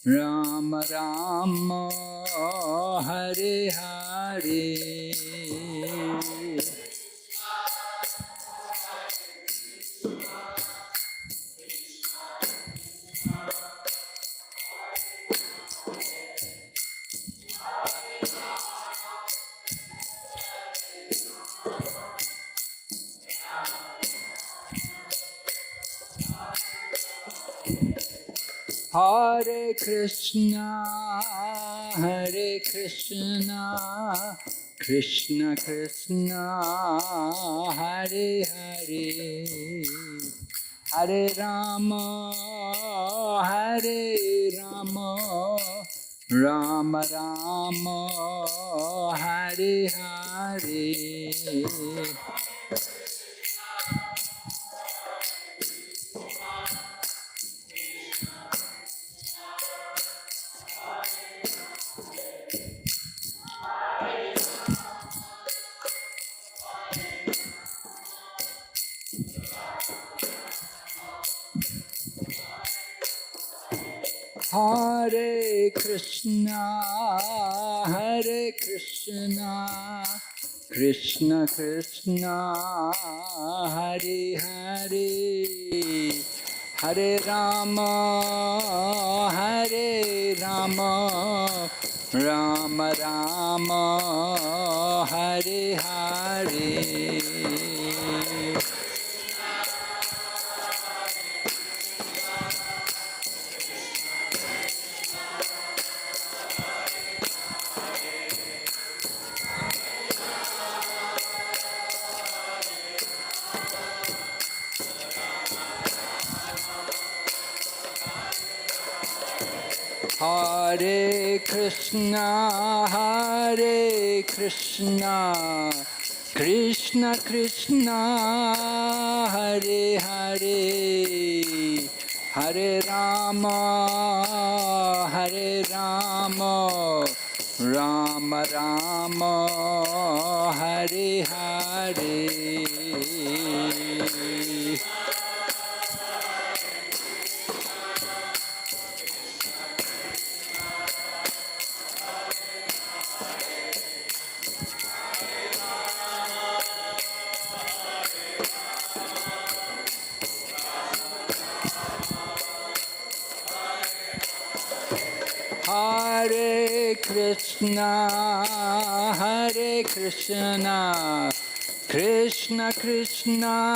Rama Rama Hare Hare Hare Krishna, Krishna Krishna, Hare Hare, Hare Rama, Rama Rama, Hare Hare. Hare Krishna, Krishna Krishna, Hare Hare, Hare Rama, Rama Rama, Hare Hare. Hare Krishna, Krishna Krishna, Hare Hare, Hare Rama, Rama Rama, Hare Hare. Hare Krishna, Krishna Krishna,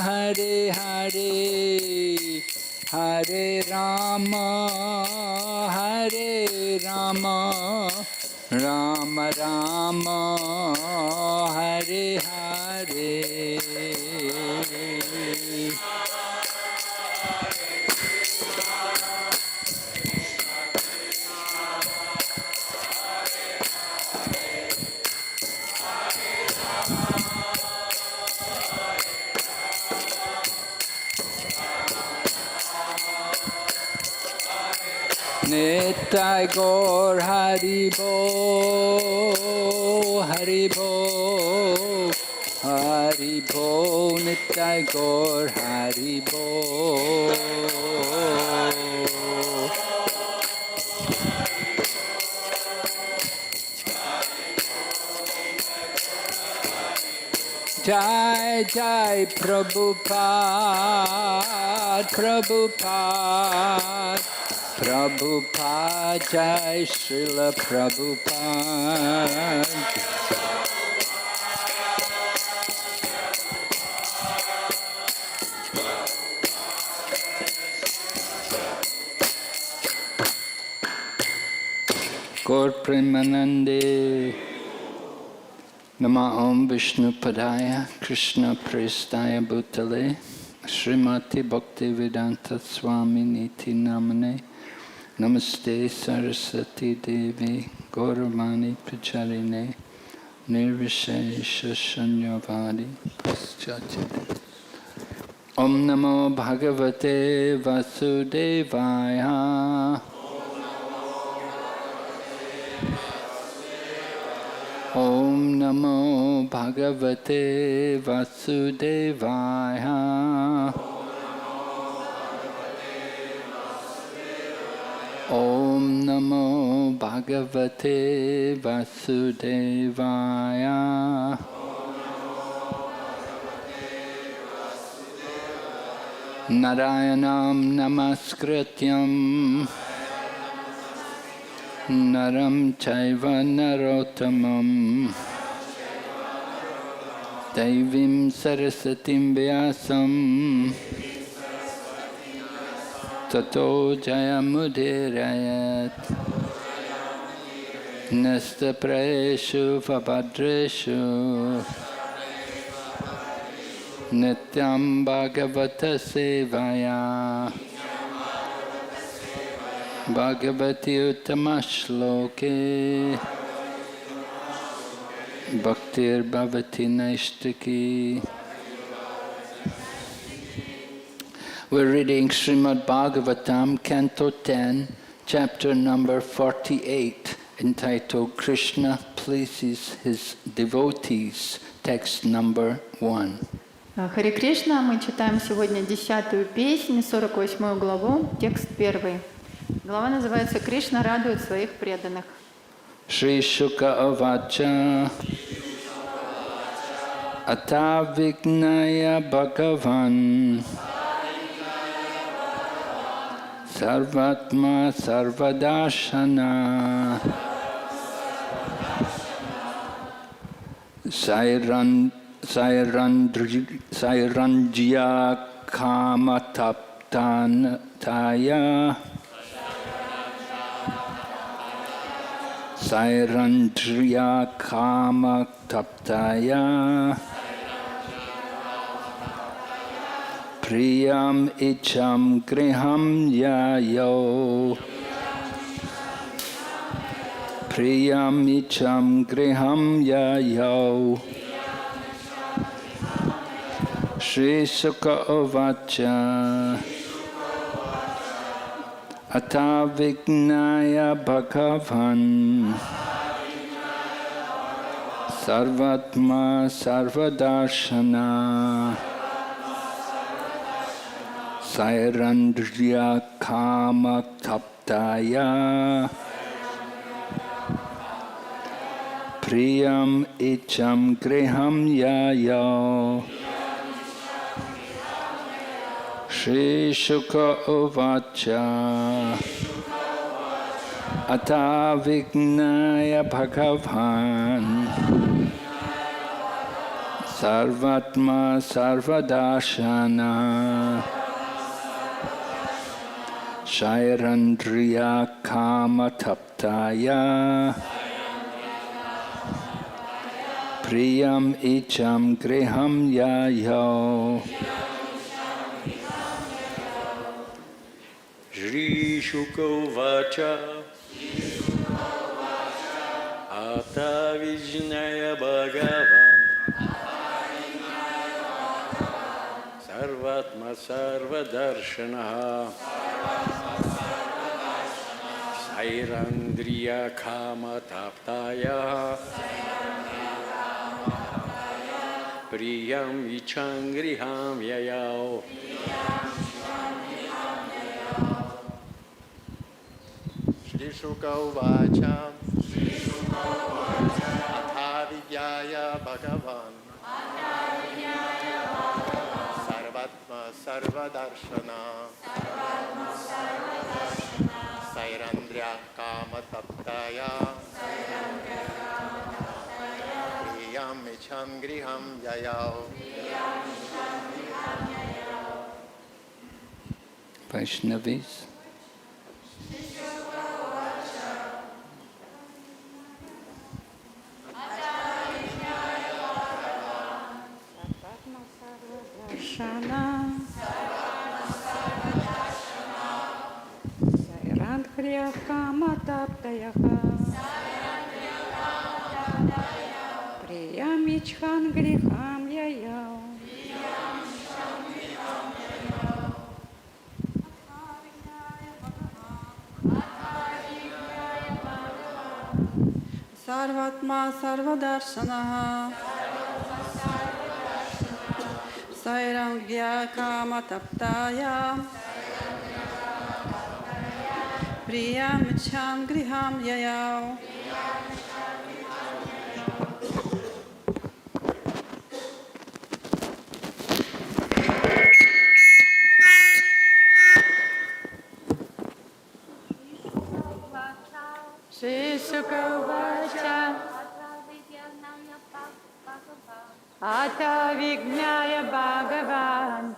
Hare Hare, Hare Rama, Rama Rama, Hare Hare. Nitai Gaur Hari Bo, Hari Bo, Hari Bo, Nitai Gaur Hari Bo. Jai Jai Prabhupada, Prabhupada, Jai Srila Prabhupada. Gaur Premanande. Nama Om Vishnu Padaya Krishna Prestaya Bhutale Srimati Bhakti Vedanta Swami Niti Namane Namaste Saraswati Devi Gauravani Pacharine Nirvishesha Shanyavadi Paschati. Om Namo Bhagavate Vasudevaya. Om Namo Bhagavate Vasudevaya. Om Namo Bhagavate Vasudevaya. Narayanam Namaskrityam Naram Chaiva Narottamam Daivim Sarasatim Vyasam Tato Jayamudirayat Nastapraeshu Vabhadreshu Nityam Bhagavata Sevaya Bhagavati Uttamashloke Bhaktir Bhavati Naishtaki. We're reading Shrimad Bhagavatam, Canto 10, chapter number 48, entitled Krishna Pleases His Devotees, text number 1. Харе Кришна, мы читаем сегодня 10-ю песню, 48-ю главу, текст 1. Глава называется «Кришна радует своих преданных». Шри Шука Авача Ата Вигная Бхагаван Sarvatma Sarvadashana Sairandriya Kamataptaya Sairandriya Kamataptaya Priyam icham griham yayo Priyam icham griham yayo Shri Sukha Uvacha Ata Vignaya Bhagavan Sarvatma Sarvadarshana Sairandriya Kama Taptaya Priyam Icham Griham Yayo Shri Shukha Uvacha Ata Vignaya Bhagavan Sarvatma Sarvadashana Shairandriya Kama Taptaya Priyam Icham Griham Yayo Shri Shuka Uvacha Ata Vijnaya Bhagavan Sarvatma Sarvadarshanaha Sairandriya Kama Taptaya Priyam Vichangriham Yayao. Shri Shuka Uvacha Atha Vidyaya Bhagavan Sarvatma Sarvadarshana Sairandriya Kama Taptaya Priyam Icham Griham Yayao. Vaishnavis. Sairandriya Kama Taptayaha Priyam Icham Griham Yayao. Sarvatma Sarvadarshanaha Sairandriya Kama Taptaya Priyam Ichhan Griham Yayao. Shri Shuka Vacha Ata Vignaya Bhagavan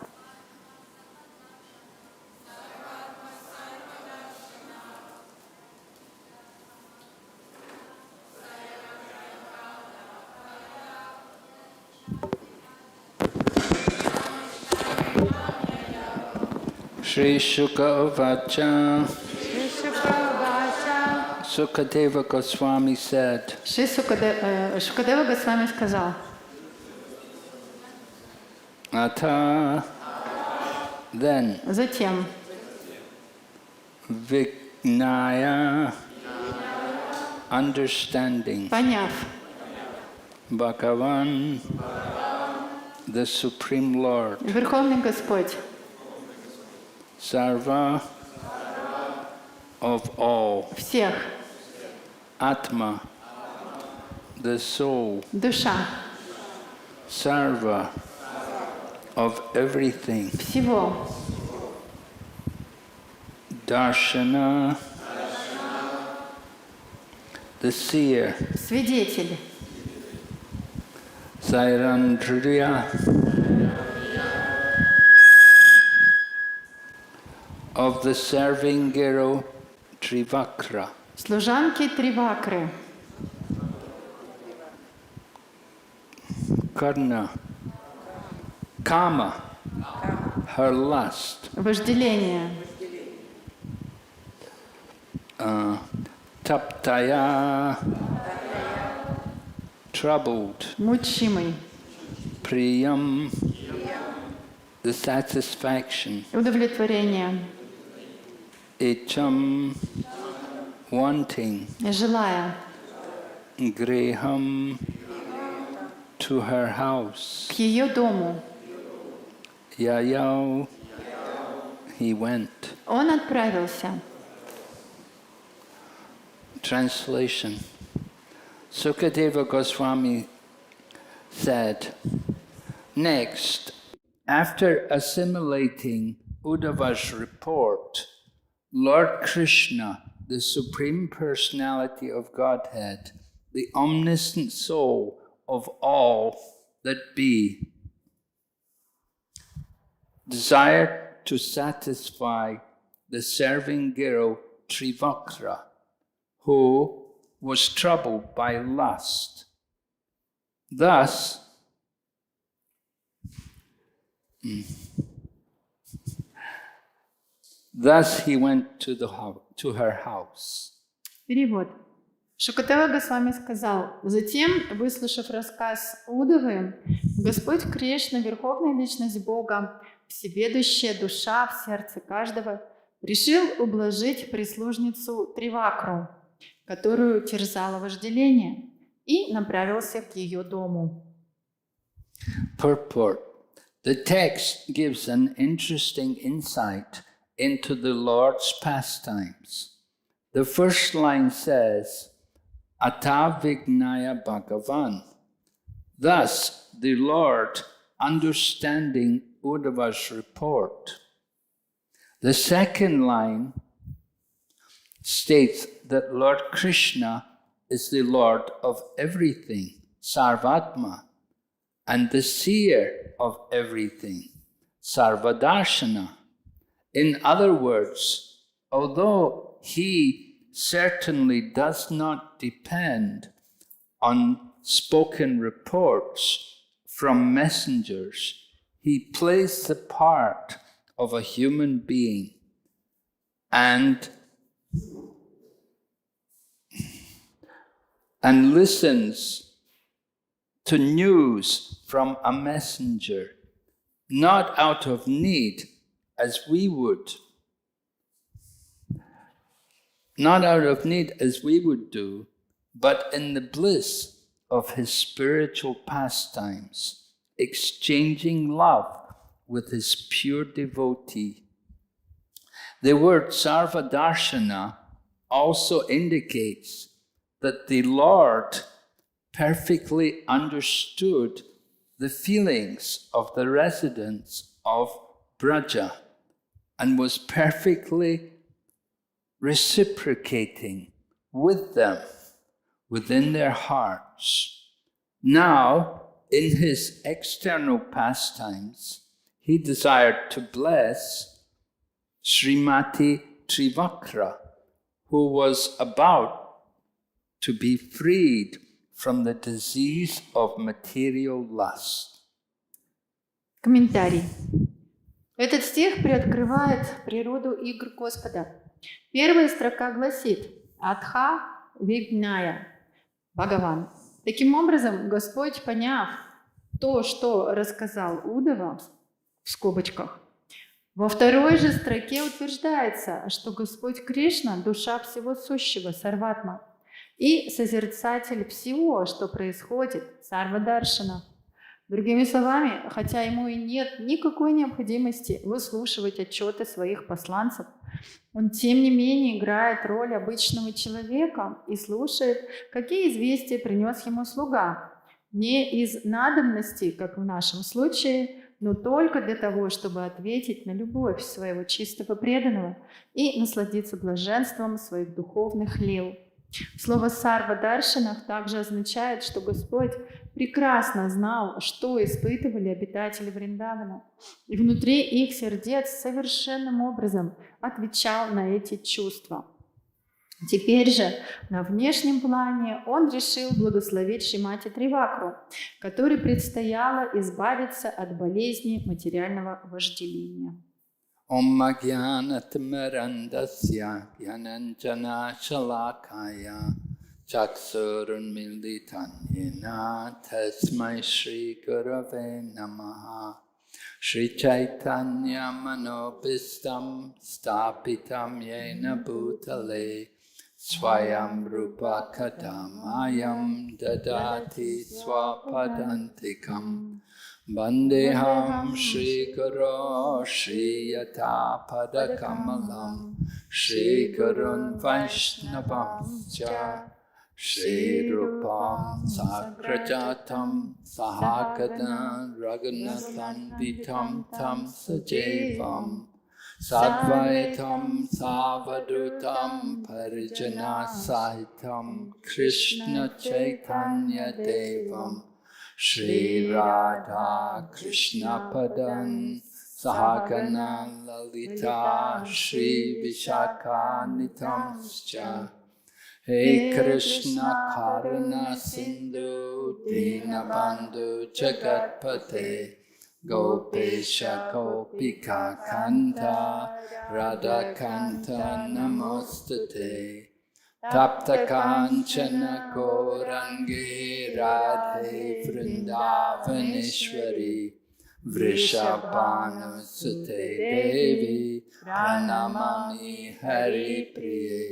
Shri Shuka Vacha Shri Shuka Vacha Sukadeva Goswami said, Шри Шукадева Госвами сказал, Ata, then затем Vignaya, understanding, поняв, Bhagavan, the Supreme Lord, Верховный Господь, Sarva, of all, всех, Atma, the soul, душа, Sarva, of everything, всего, Darshana, the seer, свидетель, Sairandriya, of the serving hero Trivakra, служанки Тривакры, Karna, Kama, her lust, вожделение, Taptaya, troubled, мучимый, Priyam, the satisfaction, удовлетворение, Icham, wanting, желая, Griham, to her house, к ее дому. Yayao, he went. Он отправился. Translation. Sukadeva Goswami said, next, after assimilating Uddhava's report, Lord Krishna, the Supreme Personality of Godhead, the omniscient soul of all that be, desired to satisfy the serving girl Trivakra, who was troubled by lust. Thus, he went to her house. Перевод. Шукадева Госвами сказал, затем, выслушав рассказ Удавы, Господь Кришна, Верховная Личность Бога, всеведущая душа в сердце каждого, решил ублажить прислужницу Тривакру, которую терзало вожделение, и направился к ее дому. Purport. The text gives an interesting insight into the Lord's pastimes. The first line says, Ata Vignaya Bhagavan. Thus, the Lord, understanding Uddhava's report. The second line states that Lord Krishna is the Lord of everything, Sarvatma, and the seer of everything, Sarvadarshana. In other words, although he certainly does not depend on spoken reports from messengers, he plays the part of a human being and listens to news from a messenger, not out of need as we would, do, but in the bliss of his spiritual pastimes, exchanging love with his pure devotee. The word Sarvadarshana also indicates that the Lord perfectly understood the feelings of the residents of Braja and was perfectly reciprocating with them within their hearts. Now, in his external pastimes, he desired to bless Srimati Trivakra, who was about to be freed from the disease of material lust. Комментарий. Этот стих приоткрывает природу игр Господа. Первая строка гласит «Адха Вигная Бхагаван». Таким образом, Господь, поняв то, что рассказал Удава, в скобочках, во второй же строке утверждается, что Господь Кришна – душа всего сущего, сарватма, и созерцатель всего, что происходит, сарвадаршана. Другими словами, хотя ему и нет никакой необходимости выслушивать отчеты своих посланцев, он тем не менее играет роль обычного человека и слушает, какие известия принес ему слуга, не из надобности, как в нашем случае, но только для того, чтобы ответить на любовь своего чистого преданного и насладиться блаженством своих духовных лил. Слово «сарва даршанах» также означает, что Господь прекрасно знал, что испытывали обитатели Вриндавана, и внутри их сердец совершенным образом отвечал на эти чувства. Теперь же на внешнем плане он решил благословить Шримати Тривакру, которой предстояло избавиться от болезни материального вожделения. Om Jnanatamrandasya Jnananjana Shalakaya Chaksurunmilitan Yena Tasmai Shri Gurave Namaha Shri Chaitanya Manobhistam Stapitam Yena Bhutale Swayam Rupa Kadamayam Dadati Swapadantikam Bandeham Shri Guru Shri Yata Padakamalam Shri Gurun Vaishnavam Cha Shri Rupam Sakrajatam Sahagana Raghunathan Vitam Tam Sajevam Sadvaitam Savadutam Parijana Sahitam Krishna Chaitanya Devam Shri Radha Krishna Padan Sahagana Lalita Shri Vishaka Nitamscha He Krishna Karuna Sindhu Dinabandhu Jagatpate Gopesha Gopika Kanta Radha Kanta Namostate Tapta Kanchana Gorangi Radhe Vrindavaneshwari Vrishabhanu Sute Devi Pranamami Hari Priye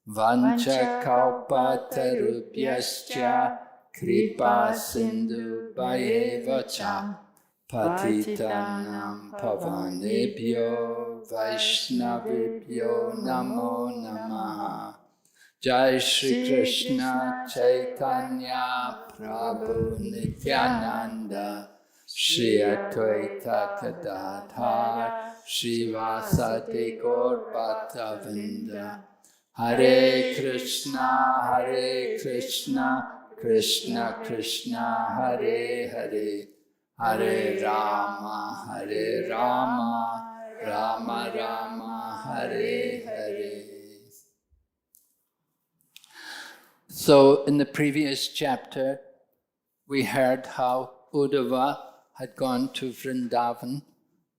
Vancha Kalpatarubhyascha Kripa Sindhu Bhayevacha Patitanam Pavanebhyo Vaishnavibhyo Namo Namaha Jai Shri Krishna Chaitanya Prabhu Nityananda Shri Advaita Gadadhar Shri Vasadi Gaur Bhattavinda Hare Krishna Krishna Krishna Hare Hare Hare Rama Rama Rama Hare Hare. So in the previous chapter, we heard how Uddhava had gone to Vrindavan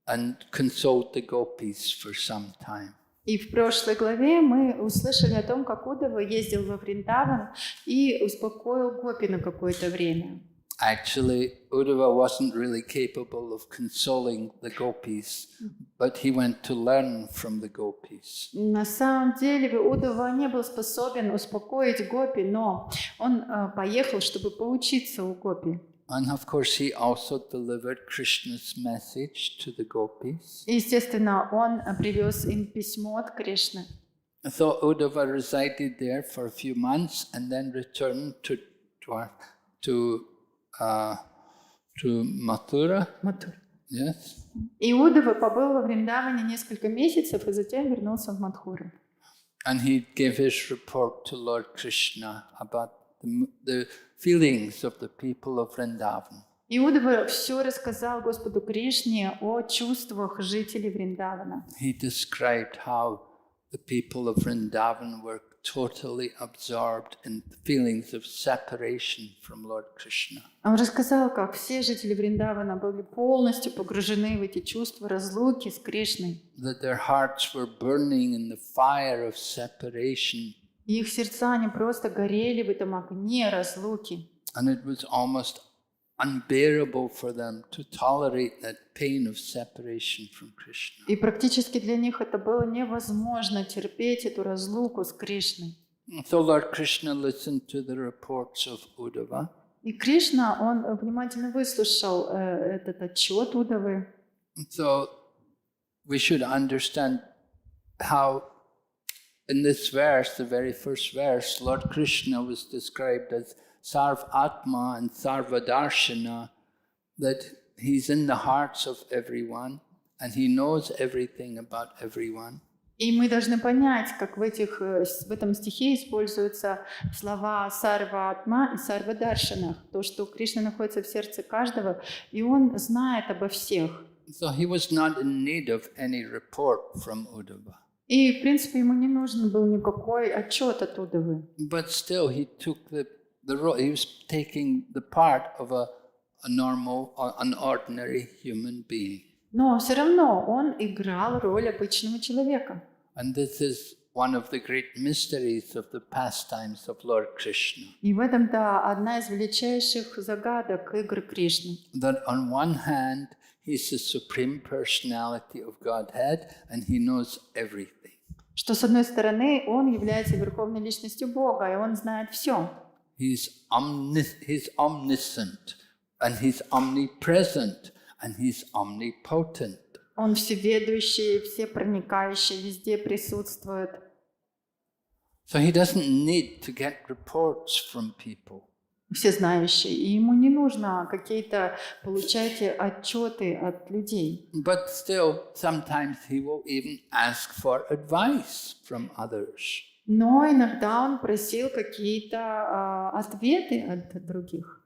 and consoled the gopis for some time. И в прошлой главе мы услышали о том, как Уддава ездил во Вриндаван и успокоил гопи на какое-то время. Actually, Uddhava wasn't really capable of consoling the gopis, but he went to learn from the gopis. На самом деле Уддава не был способен успокоить гопи, но он поехал, чтобы поучиться у гопи. And of course, he also delivered Krishna's message to the gopis. Естественно, он привез им письмо от Кришны. So Uddhava resided there for a few months and then returned to Mathura. Матур. Yes. Иудова побыл во Вриндаване несколько месяцев и затем вернулся в Мадхуру. And he gave his report to Lord Krishna about the feelings of the people of Vrindavan. Иудова все рассказал Господу Кришне о чувствах жителей Вриндавана. He described how the people of Vrindavan were totally absorbed in the feelings of separation from Lord Krishna. Он рассказал, как все жители Вриндавана были полностью погружены в эти чувства разлуки с Кришной. That their hearts were burning in the fire of separation. И их сердца, они просто горели в этом огне разлуки. And it was almost unbearable for them to tolerate that pain of separation from Krishna. И практически для них это было невозможно терпеть эту разлуку с Кришной. So Lord Krishna listened to the reports of Uddhava. И Кришна, он внимательно выслушал этот отчет Удавы. So we should understand how in this verse, the very first verse, Lord Krishna was described as Sarv Atma and Sarvadarshana, that he's in the hearts of everyone and he knows everything about everyone. И мы должны понять, как в этом стихе используются слова Сарва Атма и Сарва Даршана, то, что Кришна находится в сердце каждого, и он знает обо всех. So he was not in need of any report from Uddhava. И, в принципе, ему не нужен был никакой отчет от Удавы. But still he took the role, he was taking the part of a normal, an ordinary human being. Но все равно он играл роль обычного человека. And this is one of the great mysteries of the pastimes of Lord Krishna. И в этом-то одна из величайших загадок игр Кришны. That on one hand, he's the supreme personality of Godhead and he knows everything. Что, с одной стороны, он является верховной личностью Бога, и он знает все. He's omniscient and he's omnipresent and he's omnipotent. Он всеведущий, всепроникающий, везде присутствует. So he doesn't need to get reports from people. Всезнающий. И ему не нужно какие-то получать отчеты от людей. But still, sometimes he will even ask for advice from others. Но иногда он просил какие-то ответы от других.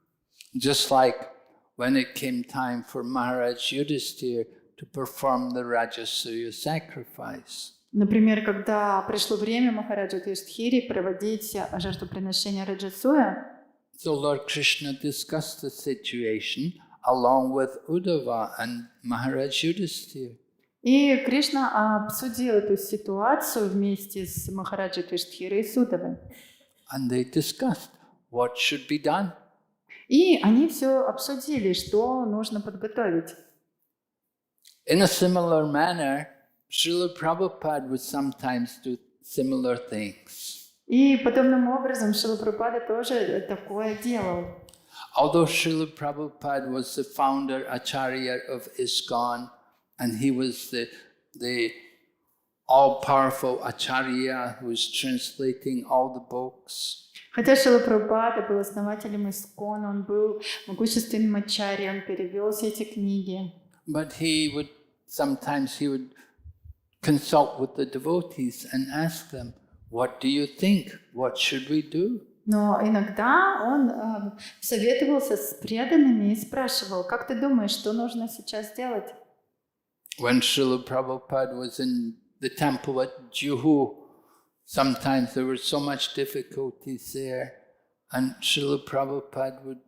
Just like when it came time for Maharaj Yudhisthira to perform the Rajasuya sacrifice. Например, когда пришло время Махараджа Юдхире проводить жертвоприношение Раджасуя, So Lord Krishna discussed the situation along with Uddhava and Maharaj Yudhisthira. и Кришна обсудил эту ситуацию вместе с Махараджей Юдхирой и Судавой. And they discussed what should be done. И они все обсудили, что нужно подготовить. In a similar manner, Srila Prabhupada would sometimes do similar things. И подобным образом Шрила Прабхупада тоже такое делал. Although Srila Prabhupada was the founder Acharya of ISKCON, and he was the all-powerful Acharya who was translating all the books. Хотя Шрила Прабхупада был основателем ИСККОН, он был могущественным ачарьей, он перевел все эти книги. But sometimes he would consult with the devotees and ask them, what do you think? What should we do? Но иногда он советовался с преданными и спрашивал, как ты думаешь, что нужно сейчас делать? When Srila Prabhupada was in the temple at Juhu, sometimes there were so much difficulties there, and Srila Prabhupada would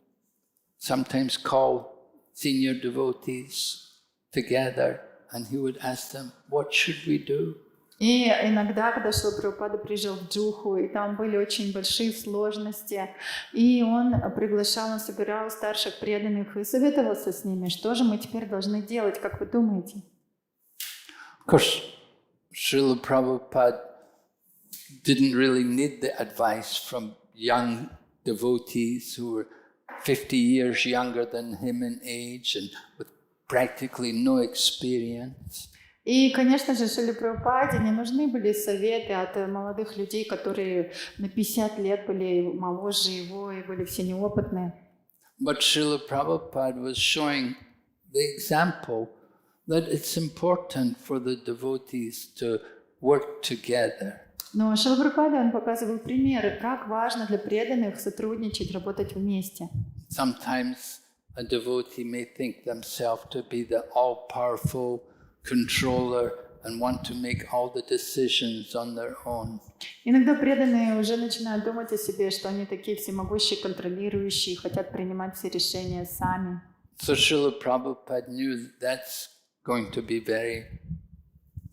sometimes call senior devotees together, and he would ask them, what should we do? И иногда, когда Шрила Прабхупада приезжал в Джуху, и там были очень большие сложности, и он собирал старших преданных и советовался с ними, что же мы теперь должны делать, как вы думаете? Of course, Srila Prabhupada didn't really need the advice from young devotees who were 50 years younger than him in age and with practically no experience. И, конечно же, Шриле Прабхупаде не нужны были советы от молодых людей, которые на 50 лет были моложе его и были все неопытные. But Srila Prabhupada was showing the example that it's important for the devotees to work together. Но Шрила Прабхупада, он показывал примеры, как важно для преданных сотрудничать, работать вместе. Sometimes a devotee may think themselves to be the all-powerful controller and want to make all the decisions on their own. Иногда преданные уже начинают думать о себе, что они такие всемогущие, контролирующие, хотят принимать все решения сами. So Srila Prabhupada knew that's going to be very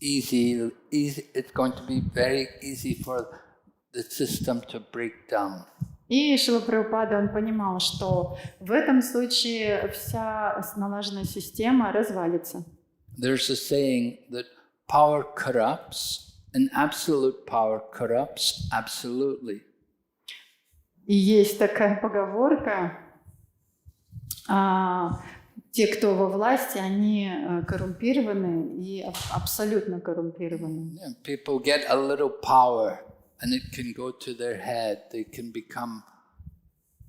easy. It's going to be very easy for the system to break down. И Шрила Прабхупада, он понимал, что в этом случае вся налаженная система развалится. There's a saying that power corrupts and absolute power corrupts absolutely. И есть такая поговорка, те, кто во власти, они коррумпированы и абсолютно коррумпированы. Yeah, people get a little power and it can go to their head. They can become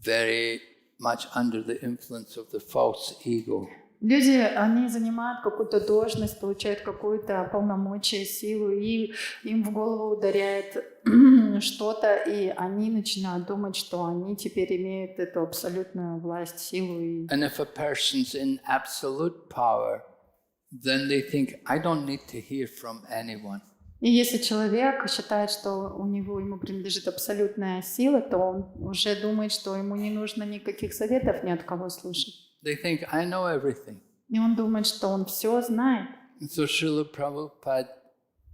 very much under the influence of the false ego. Люди, они занимают какую-то должность, получают какую-то полномочия, силу, и им в голову ударяет что-то, и они начинают думать, что они теперь имеют эту абсолютную власть, силу. And if a person's in absolute power, then they think, I don't need to hear from anyone. И если человек считает, что ему принадлежит абсолютная сила, то он уже думает, что ему не нужно никаких советов ни от кого слушать. They think, I know everything. И он думает, что он все знает. And so Srila Prabhupada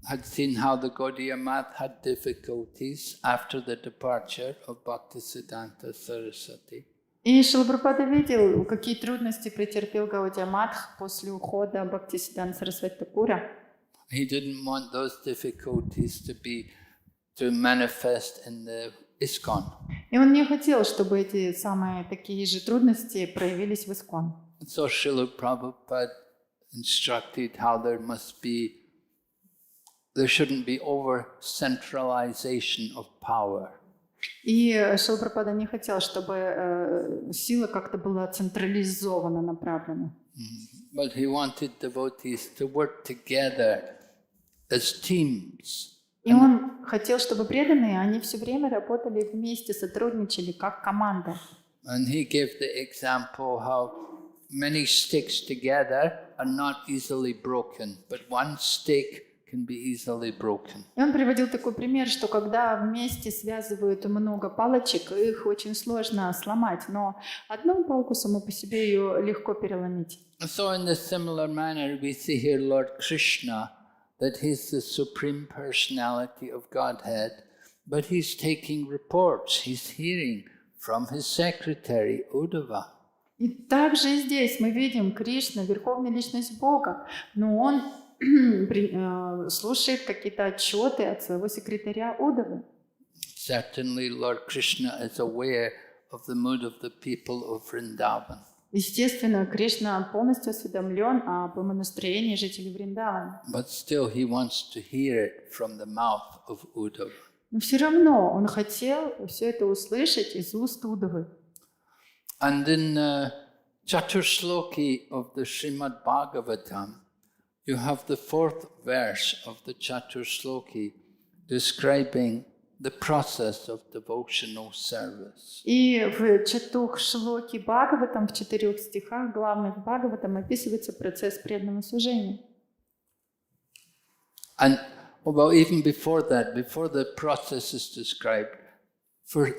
had seen how the Gaudiya Math had difficulties after the departure of Bhaktisiddhanta Saraswati. И Шрила Прабхупада видел, какие трудности претерпел Гаудия Матх после ухода Бхактисиддханта Сарасвати Thakura. He didn't want those difficulties to manifest in the ISKCON. И он не хотел, чтобы эти самые такие же трудности проявились в ИСККОН. So Srila Prabhupada instructed how there shouldn't be over-centralization of power. И Шрила Прабхупада не хотел, чтобы сила как-то была централизованно направлена. But he wanted devotees to work together as teams. И он хотел, чтобы преданные, они все время работали вместе, сотрудничали как команда. And he gave the example how many sticks together are not easily broken, but one stick can be easily broken. И он приводил такой пример, что когда вместе связывают много палочек, их очень сложно сломать, но одну палку саму по себе ее легко переломить. So in a similar manner we see here Lord Krishna, that he's the supreme personality of Godhead, but he's taking reports, he's hearing from his secretary Uddhava. И также и здесь мы видим Кришна, верховная личность Бога, но он слушает какие-то отчеты от своего секретаря Уддавы. Certainly Lord Krishna is aware of the mood of the people of Vrindavan. Естественно, Кришна полностью осведомлен об настроении жителей Вриндавана. But still he wants to hear it from the mouth of Uddhava. Но все равно он хотел все это услышать из уст Уддавы. And in Chaturshloki of the Srimad Bhagavatam, you have the fourth verse of the Chaturshloki describing the process of devotional service. И в Чатух-шлоке Бхагаватам, в 4 стихах главных Бхагаватам описывается процесс преданного служения. And well, even before that, before the process is described,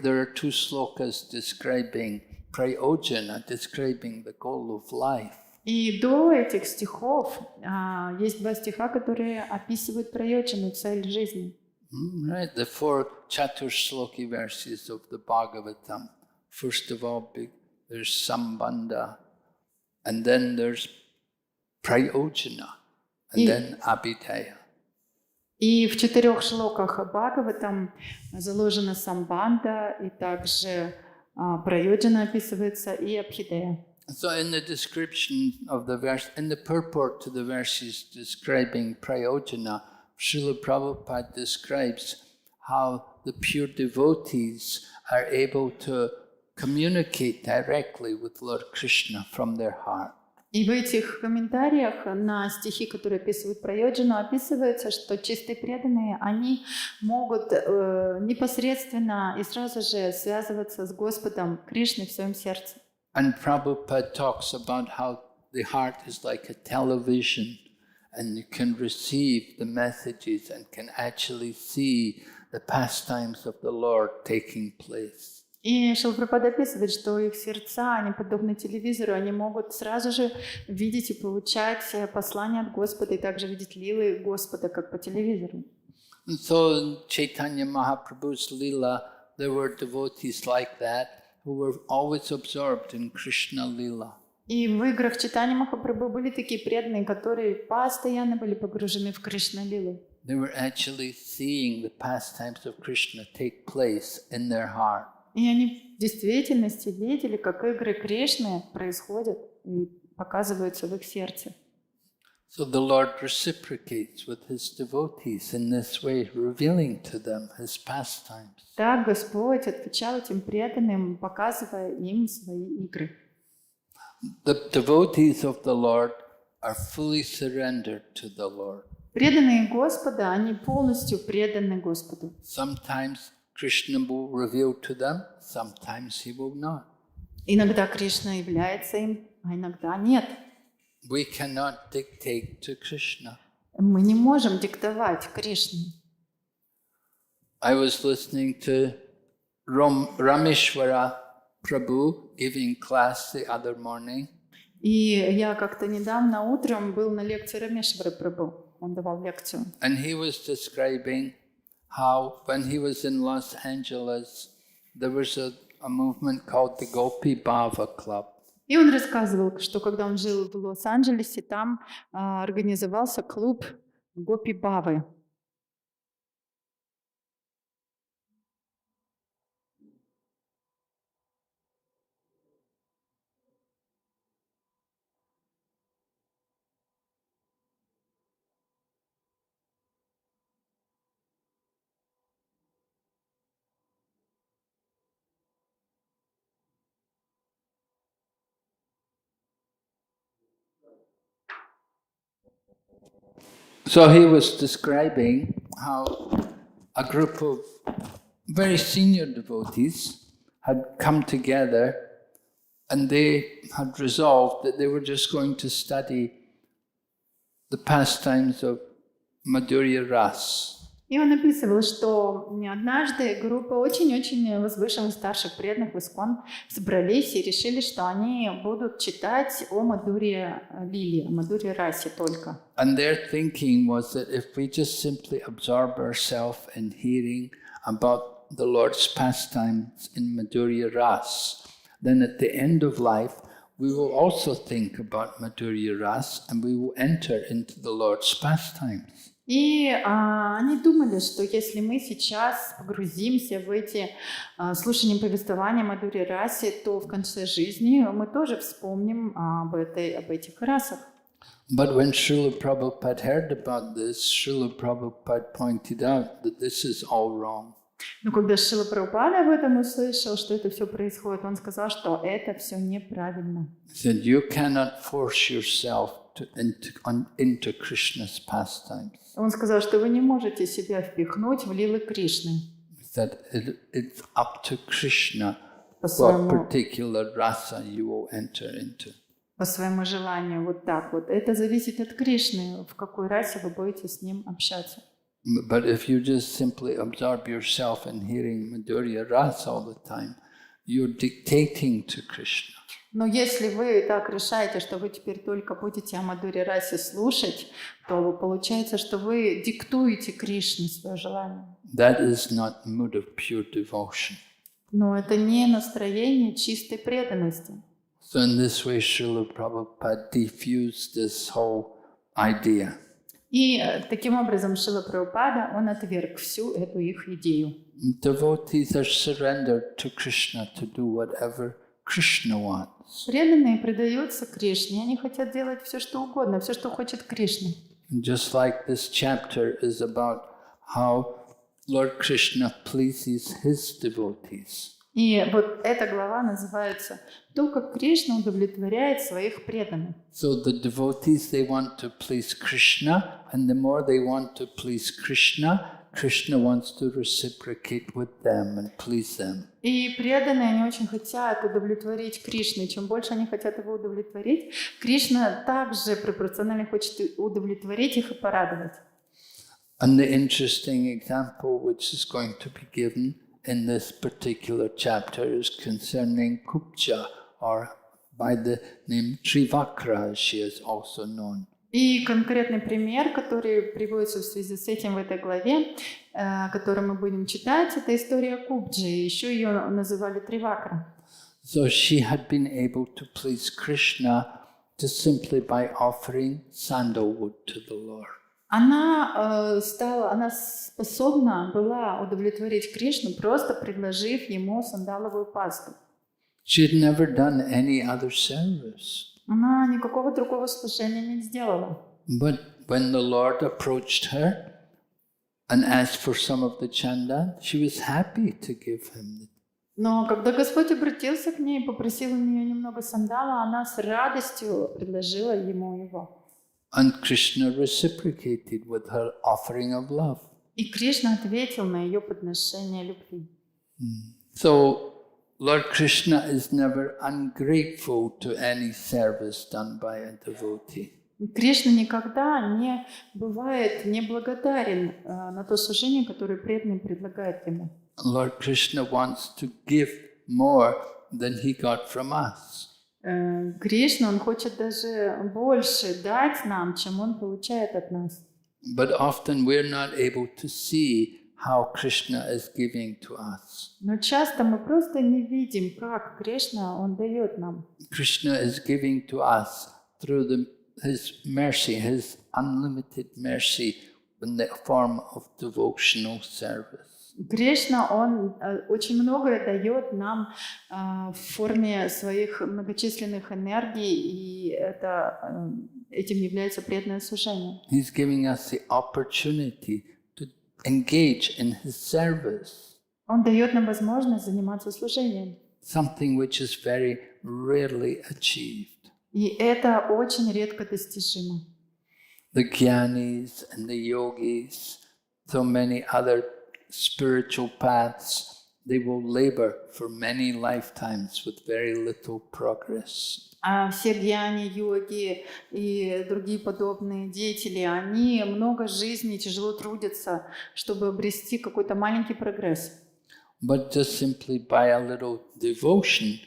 there are 2 slokas describing prayojana, describing the goal of life. И до этих стихов есть 2 стиха, которые описывают прайоджану, цель жизни. Right, the 4 Chaturshloki verses of the Bhagavatam. First of all, there's Sambandha, and then there's Prayojana, and then Abhidhaya. И в 4 шлоках Бхагаватам заложена самбанда, и также прайоджана описывается, и абхидея. So in the description of the verse, in the purport to the verses describing Prayojana, Srila Prabhupada describes how the pure devotees are able to communicate directly with Lord Krishna from their heart. И в этих комментариях на стихи, которые описывают Прайоджану, описывается, что чистые преданные, они могут непосредственно и сразу же связываться с Господом Кришной в своем сердце. And Prabhupada talks about how the heart is like a television and you can receive the messages and can actually see the pastimes of the Lord taking place. И Шрила Прабхупада описывает, что их сердца, они подобны телевизору, они могут сразу же видеть и получать послания от Господа, и также видеть лилы Господа, как по телевизору. And so in Chaitanya Mahaprabhu's Leela, there were devotees like that who were always absorbed in Krishna Leela. И в играх Чайтаньи Махапрабху были такие преданные, которые постоянно были погружены в Кришна-лилу. They were actually seeing the pastimes of Krishna take place in their heart. И они в действительности видели, как игры Кришны происходят и показываются в их сердце. So the Lord reciprocates with his devotees in this way, revealing to them his pastimes. Так Господь отвечал этим преданным, показывая им свои игры. The devotees of the Lord are fully surrendered to the Lord. Преданные Господа, они полностью преданы Господу. Sometimes Krishna will reveal to them, sometimes he will not. Иногда Кришна является им, а иногда нет. We cannot dictate to Krishna. Мы не можем диктовать Кришне. I was listening to Rameshwara Prabhu giving class the other morning. И я как-то недавно утром был на лекции Рамешвара Прабху. Он давал лекцию. And he was describing how when he was in Los Angeles, there was a movement called the Gopi Bhava Club. И он рассказывал, что когда он жил в Лос-Анджелесе, там организовался клуб Гопи Бавы. So he was describing how a group of very senior devotees had come together and they had resolved that they were just going to study the pastimes of Madhurya Ras. И он описывал, что однажды группа очень-очень возвышенных старших преданных в Искон собрались и решили, что они будут читать о Мадхурья Лиле, о Мадхурья Расе только. And their thinking was that if we just simply absorb ourselves in hearing about the Lord's pastimes in Madhurya Ras, then at the end of life we will also think about Madhurya Ras and we will enter into the Lord's pastimes. И они думали, что если мы сейчас погрузимся в эти слушания повествования Мадхурья Расе, то в конце жизни мы тоже вспомним об этих расах. But when Srila Prabhupada heard about this, Srila Prabhupada pointed out that this is all wrong. Но когда Шрила Прабхупада об этом услышал, что это все происходит, он сказал, что это все неправильно. He said, you cannot force yourself into Krishna's pastimes. Он сказал, что вы не можете себя впихнуть в лилы Кришны. That it's up to Krishna what particular rasa you will enter into. По своему желанию, вот так вот. Это зависит от Кришны, в какой расе вы будете с ним общаться. But if you just simply absorb yourself in hearing Madhurya Rasa all the time, you're dictating to Krishna. Но если вы так решаете, что вы теперь только будете о Мадхурья Расе слушать, то получается, что вы диктуете Кришне свое желание. That is not mood of pure devotion. Но это не настроение чистой преданности. So in this way, Srila Prabhupada diffused this whole idea. И таким образом Шрила Прабхупада, он отверг всю эту их идею. Devotees are surrendered to Krishna to do whatever Krishna wants. Преданные предаются Кришне, они хотят делать все, что угодно, все, что хочет Кришна. And just like this chapter is about how Lord Krishna pleases his devotees. И вот эта глава называется «То, как Кришна удовлетворяет своих преданных». So the devotees, they want to please Krishna, and the more they want to please Krishna, Krishna wants to reciprocate with them and please them. И преданные, они очень хотят удовлетворить Кришну. И чем больше они хотят его удовлетворить, Кришна также пропорционально хочет удовлетворить их и порадовать. And the interesting example which is going to be given in this particular chapter is concerning Kupja, or by the name Trivakra, as she is also known. И конкретный пример, который приводится в связи с этим в этой главе, который мы будем читать, это история Кубджи. Еще ее называли Тривакра. So she had been able to please Krishna just simply by offering sandalwood to the Lord. Она способна была удовлетворить Кришну, просто предложив ему сандаловую пасту. She had never done any other service. Она никакого другого служения не сделала. But when the Lord approached her and asked for some of the chanda, she was happy to give him. Но когда Господь обратился к ней и попросил у нее немного сандала, она с радостью предложила ему его. And Krishna reciprocated with her offering of love. И Кришна ответил на ее подношение любви. So Lord Krishna is never ungrateful to any service done by a devotee. Кришна никогда не бывает неблагодарен на то служение, которое преданный предлагает ему. Lord Krishna wants to give more than he got from us. Кришна, он хочет даже больше дать нам, чем он получает от нас. But often we're not able to see how Krishna is giving to us. Но часто мы просто не видим, как Кришна, он дает нам. Krishna is giving to us through his mercy, his unlimited mercy in the form of devotional service. Кришна, он очень многое дает нам в форме своих многочисленных энергий, и этим является преданное служение. He's giving us the opportunity to engage in his service. Он дает нам возможность заниматься служением. Something which is very rarely achieved. И это очень редко достижимо. The Gyanis and the Yogis, so many other spiritual paths, they will labor for many lifetimes with very little progress. А все гьяни, йоги и другие подобные деятели, они много жизней тяжело трудятся, чтобы обрести какой-то маленький прогресс. But just simply by a little devotion,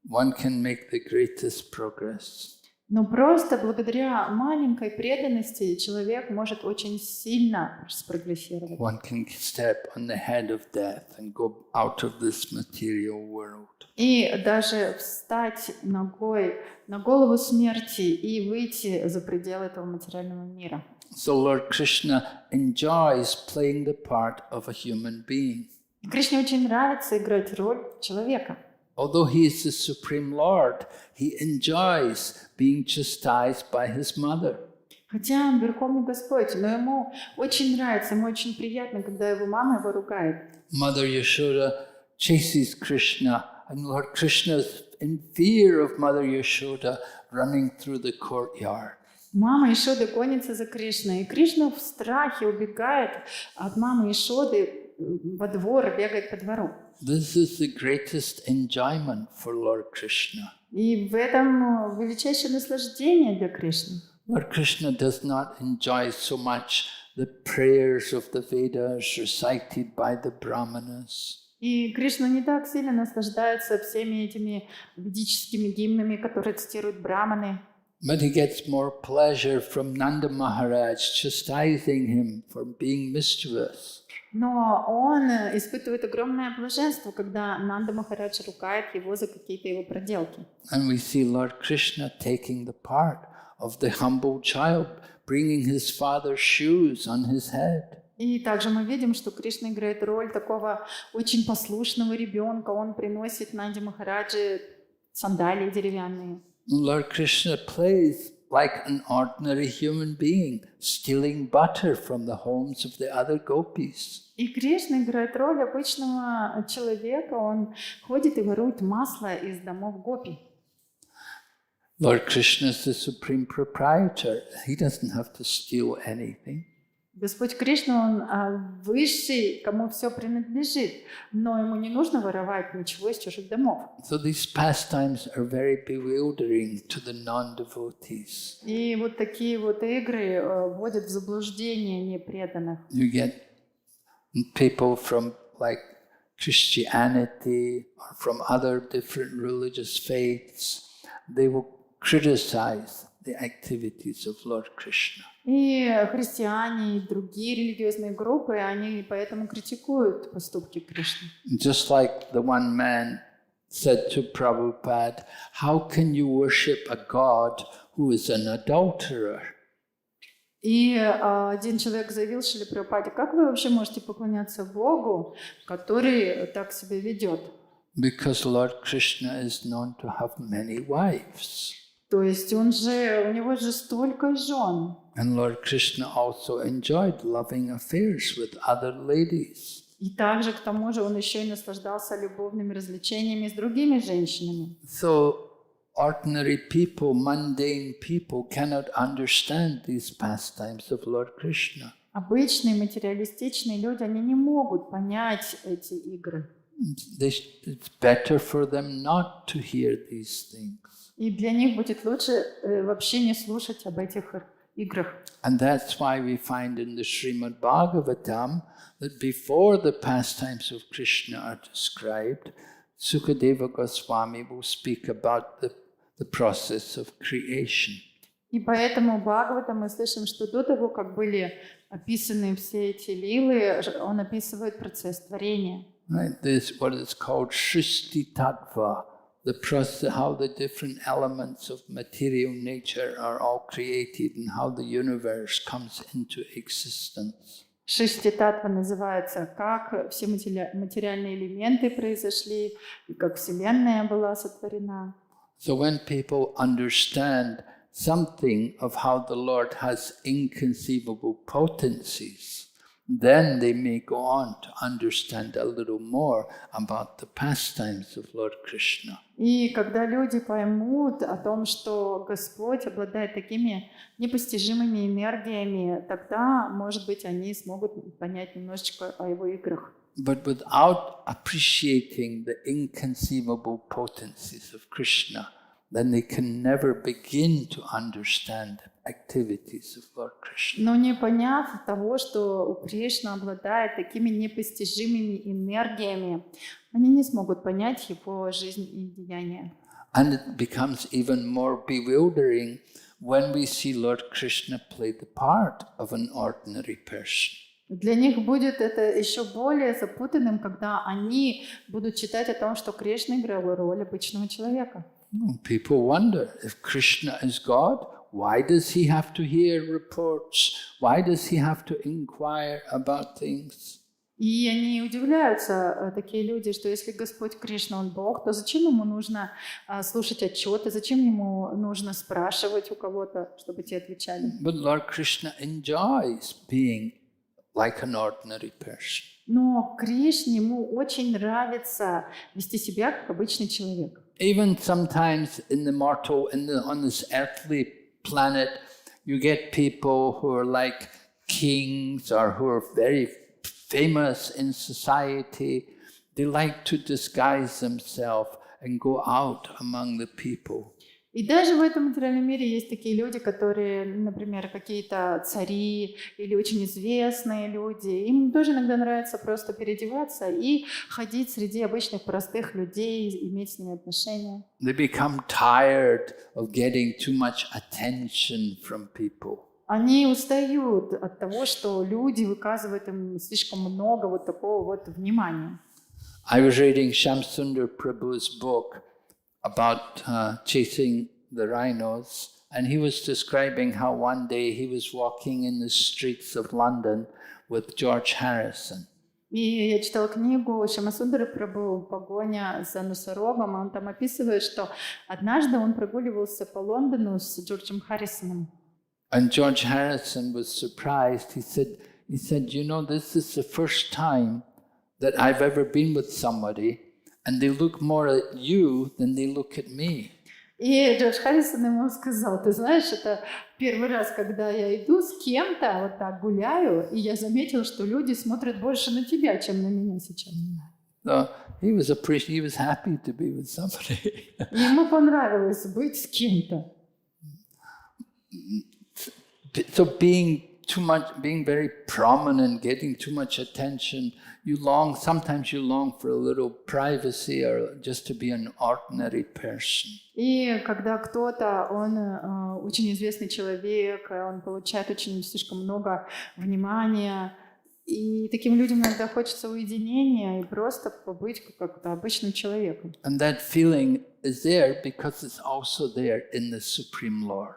one can make the greatest progress. Но просто благодаря маленькой преданности человек может очень сильно спрогрессировать. One can step on the head of death and go out of this material world. И даже встать ногой на голову смерти и выйти за пределы этого материального мира. So Lord Krishna enjoys playing the part of a human being. Кришне очень нравится играть роль человека. Although he is the Supreme Lord, he enjoys being chastised by his mother. Хотя он Верховный Господь, но ему очень нравится, ему очень приятно, когда его мама его ругает. Mother Yashoda chases Krishna, and Lord Krishna is in fear of Mother Yashoda running through the courtyard. Мама Ишоды гонится за Кришной, и Кришна в страхе убегает от мамы Ишоды во двор, бегает по двору. This is the greatest enjoyment for Lord Krishna. И в этом величайшее наслаждение для Кришны. Lord Krishna does not enjoy so much the prayers of the Vedas recited by the Brahmanas. И Кришна не так сильно наслаждается всеми этими ведическими гимнами, которые цитируют браманы. But he gets more pleasure from Nanda Maharaj chastising him for being mischievous. Но он испытывает огромное блаженство, когда Нанда Махарадж ругает его за какие-то его проделки. And we see Lord Krishna taking the part of the humble child, bringing his father's shoes on his head. И также мы видим, что Кришна играет роль такого очень послушного ребенка. Он приносит Нанде Махараджи сандалии деревянные. Lord Krishna plays like an ordinary human being, stealing butter from the homes of the other gopis. И Кришна играет роль обычного человека, он ходит и ворует масло из домов гопи. Lord Krishna is the supreme proprietor. He doesn't have to steal anything. Господь Кришна, Он высший, кому все принадлежит, но ему не нужно воровать ничего из чужих домов. So these pastimes are very bewildering to the non-devotees. И вот такие вот игры вводят в заблуждение непреданных. You get people from like Christianity or from other different religious faiths. They will criticize the activities of Lord Krishna. И христиане, и другие религиозные группы, они поэтому критикуют поступки Кришны. Just like the one man said to Prabhupada, how can you worship a God who is an adulterer? И один человек заявил Шриле Прабхупаде: как вы вообще можете поклоняться Богу, который так себя ведет? Because Lord Krishna is known to have many wives. То есть у него же столько жен. And Lord Krishna also enjoyed loving affairs with other ladies. И также, к тому же, он еще и наслаждался любовными развлечениями с другими женщинами. So ordinary people, mundane people cannot understand these pastimes of Lord Krishna. Обычные материалистичные люди, они не могут понять эти игры. It's better for them not to hear these things. И для них будет лучше вообще не слушать об этих играх. And that's why we find in the Shrimad Bhagavatam that before the pastimes of Krishna are described, Sukadeva Goswami will speak about the process of creation. И поэтому в Бхагаватам мы слышим, что до того, как были описаны все эти лилы, он описывает процесс творения. Right? This is what is called Shrishti Tattva, the process, how the different elements of material nature are all created and how the universe comes into existence. Шишти Татва называется, как все материальные элементы произошли и как Вселенная была сотворена. So when people understand something of how the Lord has inconceivable potencies, then they may go on to understand a little more about the pastimes of Lord Krishna. И когда люди поймут о том, что Господь обладает такими непостижимыми энергиями, тогда, может быть, они смогут понять немножечко о его играх. But without appreciating the inconceivable potencies of Krishna, then they can never begin to understand the activities of Lord Krishna. Но не поняв того, что Кришна обладает такими непостижимыми энергиями, они не смогут понять его жизнь и деяния. And it becomes even more bewildering when we see Lord Krishna play the part of an ordinary person. Для них будет это еще более запутанным, когда они будут читать о том, что Кришна играл роль обычного человека. People wonder, if Krishna is God, why does he have to hear reports? Why does he have to inquire about things? И они удивляются, такие люди, что если Господь Кришна, Он Бог, то зачем ему нужно слушать отчеты, зачем ему нужно спрашивать у кого-то, чтобы те отвечали? But Lord Krishna enjoys being like an ordinary person. Но Кришне ему очень нравится вести себя как обычный человек. Even sometimes in the mortal, on this earthly planet, you get people who are like kings or who are very famous in society. They like to disguise themselves and go out among the people. И даже в этом материальном мире есть такие люди, которые, например, какие-то цари или очень известные люди. Им тоже иногда нравится просто переодеваться и ходить среди обычных простых людей, иметь с ними отношения. They become tired of getting too much attention from people. Они устают от того, что люди выказывают им слишком много вот такого вот внимания. I was reading Shamsundar Prabhu's book about chasing the rhinos, and he was describing how one day he was walking in the streets of London with George Harrison. И я читала книгу Шамасундары Прабху «Погоня за носорогом», и он там описывает, что однажды он прогуливался по Лондону с Джорджем Харрисоном. And George Harrison was surprised. He said, you know, this is the first time that I've ever been with somebody, and they look more at you than they look at me. И Джордж Харрисон ему сказал: ты знаешь, это первый раз, когда я иду с кем-то, вот так гуляю, и я заметил, что люди смотрят больше на тебя, чем на меня сейчас. So he was happy to be with somebody. Ему понравилось быть с кем-то. So being very prominent, getting too much attention, sometimes you long for a little privacy or just to be an ordinary person. И когда кто-то, он очень известный человек, он получает слишком много внимания, и таким людям иногда хочется уединения и просто побыть как-то обычным человеком. And that feeling is there because it's also there in the Supreme Lord.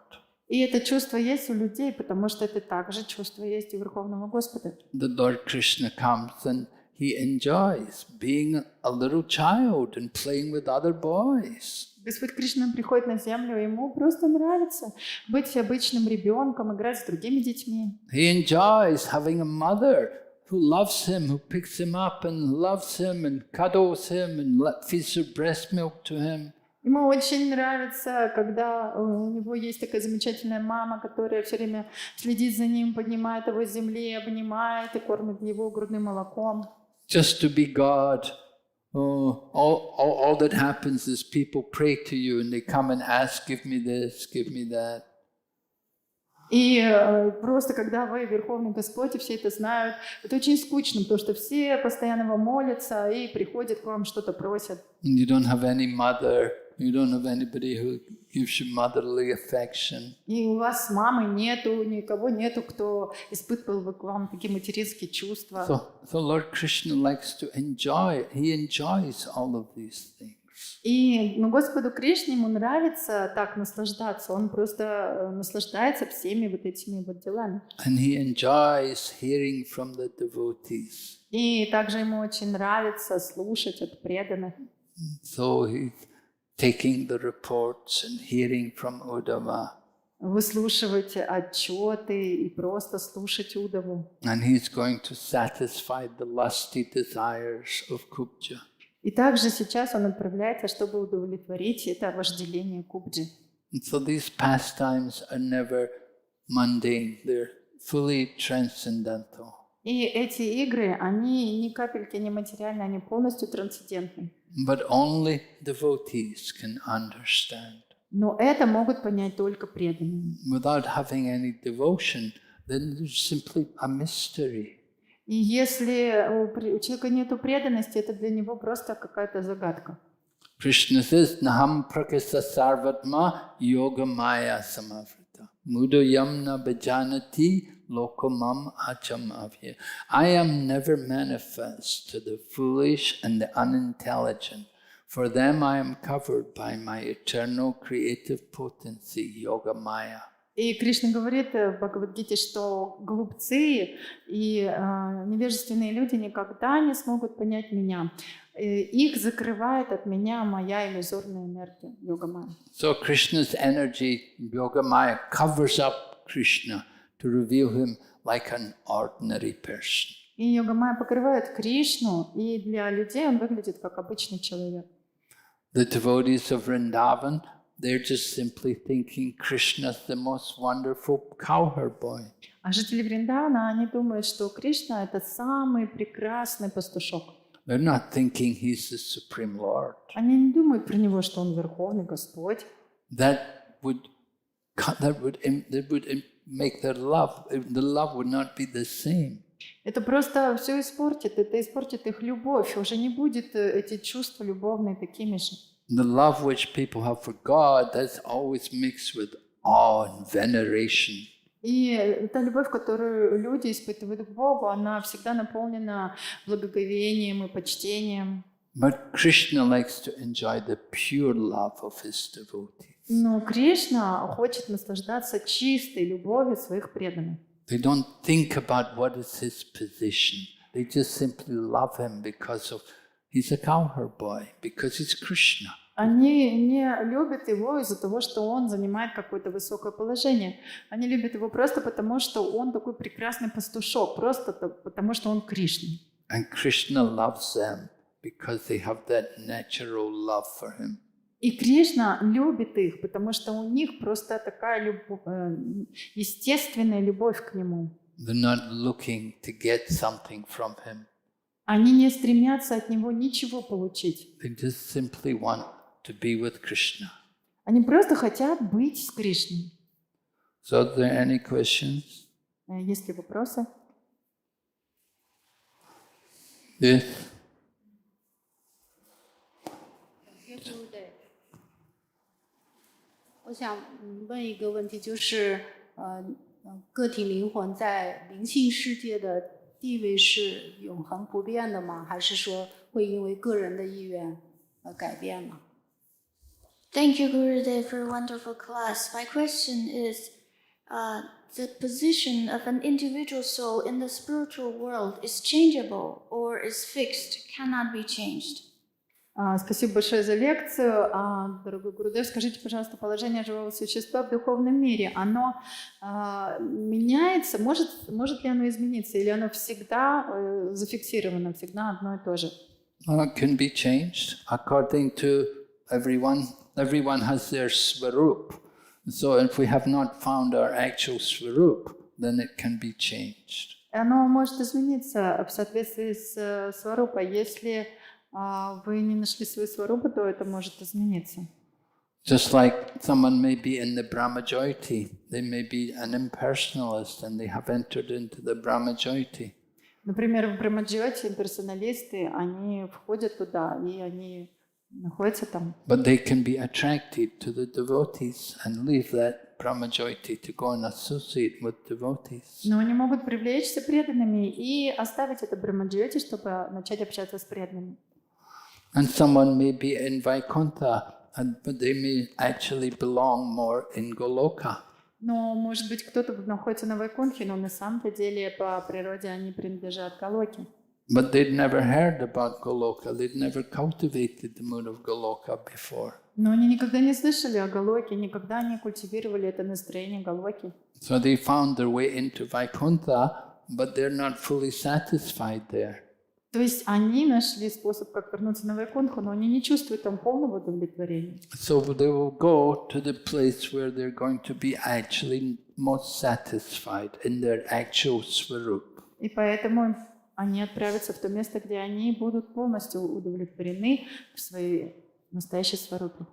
И это чувство есть у людей, потому что это также чувство есть у Верховного Господа. The Lord Krishna comes and he enjoys being a little child and playing with other boys. Господь Кришна приходит на землю, и ему просто нравится быть обычным ребенком, играть с другими детьми. He enjoys having a mother who loves him, who picks him up and loves him and cuddles him and feeds her breast milk to him. Ему очень нравится, когда у него есть такая замечательная мама, которая все время следит за ним, поднимает его с земли, обнимает и кормит его грудным молоком. Just to be God. All that happens is people pray to you and they come and ask, give me this, give me that. И просто когда вы Верховный Господь, и все это знают, это очень скучно, потому что все постоянно вам молятся и приходят к вам, что-то просят. And you don't have any mother, you don't have anybody who gives you motherly affection. И у вас мамы нету, никого нету, кто испытывал бы к вам такие материнские чувства. So Lord Krishna likes to enjoy, he enjoys all of these things. И Господу Кришне ему нравится так наслаждаться, он просто наслаждается всеми вот этими вот делами. And he enjoys hearing from the devotees. И также ему очень нравится слушать от преданных. So he's taking the reports and hearing from Uddhava. Выслушивать отчеты и просто слушать Удаву. And he's going to satisfy the lusty desires of Kubja. И также сейчас он отправляется, чтобы удовлетворить это вожделение Кубджи. And so these pastimes are never mundane, they're fully transcendental. И эти игры, они ни капельки не материальны, они полностью трансцендентны. But only devotees can understand. Но это могут понять только преданные. Without having any devotion, then there's simply a mystery. И если у человека нет преданности, это для него просто какая-то загадка. Krishna says, Naham prakisa sarvatma yoga maya samavrita. Mudo yamna bhajanati lokamam achamavya. I am never manifest to the foolish and the unintelligent. For them I am covered by my eternal creative potency, yoga maya. И Кришна говорит в Бхагаватгите, что глупцы и невежественные люди никогда не смогут понять меня. Их закрывает от меня моя иллюзорная энергия, йога-майя. So Krishna's energy, yoga-maya, covers up Krishna to reveal him like an ordinary person. И йога-майя покрывает Кришну, и для людей он выглядит как обычный человек. The devotees of Vrindavan, they're just simply thinking Krishna's the most wonderful cowherd boy. А жители Вриндавана, они думают, что Кришна — это самый прекрасный пастушок. They're not thinking he's the Supreme Lord. Они не думают про него, что он Верховный Господь. That would make their love, the love would not be the same. Это просто все испортит, это испортит их любовь. Уже не будет эти чувства любовные такими же. The love which people have for God, that's always mixed with awe and veneration. И та любовь, которую люди испытывают к Богу, она всегда наполнена благоговением и почтением. But Krishna likes to enjoy the pure love of his devotees. Но Кришна хочет наслаждаться чистой любовью своих преданных. They don't think about what is his position, They just simply love him because of he's a cowherd boy, because he's Krishna. Они не любят его из-за того, что он занимает какое-то высокое положение. Они любят его просто потому, что он такой прекрасный пастушок, просто потому, что он Кришна. And Krishna loves them because they have that natural love for him. И Кришна любит их, потому что у них просто такая естественная любовь к нему. They're not looking to get something from him. Они не стремятся от него ничего получить. They just simply want to be with Krishna. Они просто хотят быть с Кришной. So are there any questions? Есть ли вопросы? Yes. 我想问一个问题，就是个体灵魂在灵性世界的地位是永恒不变的吗？还是说会因为个人的意愿而改变吗？ Thank you, Gurudev, for a wonderful class. My question is, the position of an individual soul in the spiritual world is changeable or is fixed, cannot be changed. Спасибо большое за лекцию. Дорогой Гурудев, скажите, пожалуйста, положение живого существа в духовном мире, оно меняется? Может ли оно измениться? Или оно всегда зафиксировано, всегда одно и то же? It can be changed according to everyone. Everyone has their svarup. So if we have not found our actual svarup, then it can be changed. Оно может измениться в соответствии с сварупой. Если вы не нашли свою сварупу, то это может измениться. Just like someone may be in the Brahmajyoti, they may be an impersonalist and they have entered into the Brahmajyoti. Например, в Брамаджьоте имперсоналисты, они входят туда, и они находятся там. But they can be attracted to the devotees and leave that Brahmajyoti to go and associate with devotees. Но они могут привлечься преданными и оставить это Брамаджьоти, чтобы начать общаться с преданными. And someone may be in Vaikuntha, but they may actually belong more in Goloka. Но, может быть, кто-то находится на Вайкунтхе, но на самом-то деле по природе они принадлежат Галоке. But they'd never heard about Goloka. They'd never cultivated the mood of Goloka before. Но они никогда не слышали о Галоке, никогда не культивировали это настроение Галоки. So they found their way into Vaikuntha, but they're not fully satisfied there. То есть они нашли способ, как вернуться на Вайкунтху, но они не чувствуют там полного удовлетворения. So they will go to the place where they're going to be actually most satisfied in their actual svarup. И поэтому они отправятся в то место, где они будут полностью удовлетворены в своей настоящей сварупе.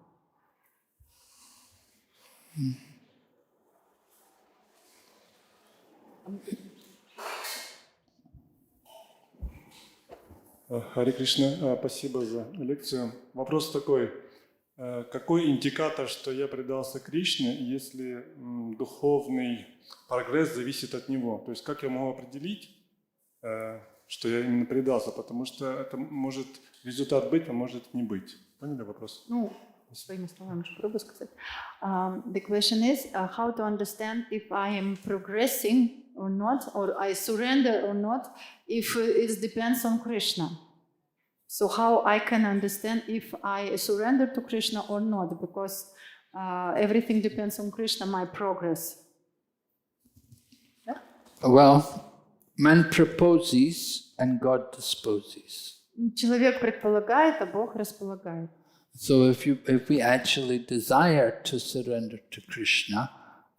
Харе Кришна, спасибо за лекцию. Вопрос такой. Какой индикатор, что я предался Кришне, если духовный прогресс зависит от него? То есть как я могу определить, что я именно предался? Потому что это может результат быть, а может не быть. Поняли вопрос? Ну, своими словами попробую сказать. The question is how to understand if I am progressing or not, or I surrender or not, if it depends on Krishna. So how I can understand if I surrender to Krishna or not, because everything depends on Krishna, my progress. Yeah? Well, man proposes and God disposes. Человек предполагает, а Бог располагает. So if we actually desire to surrender to Krishna,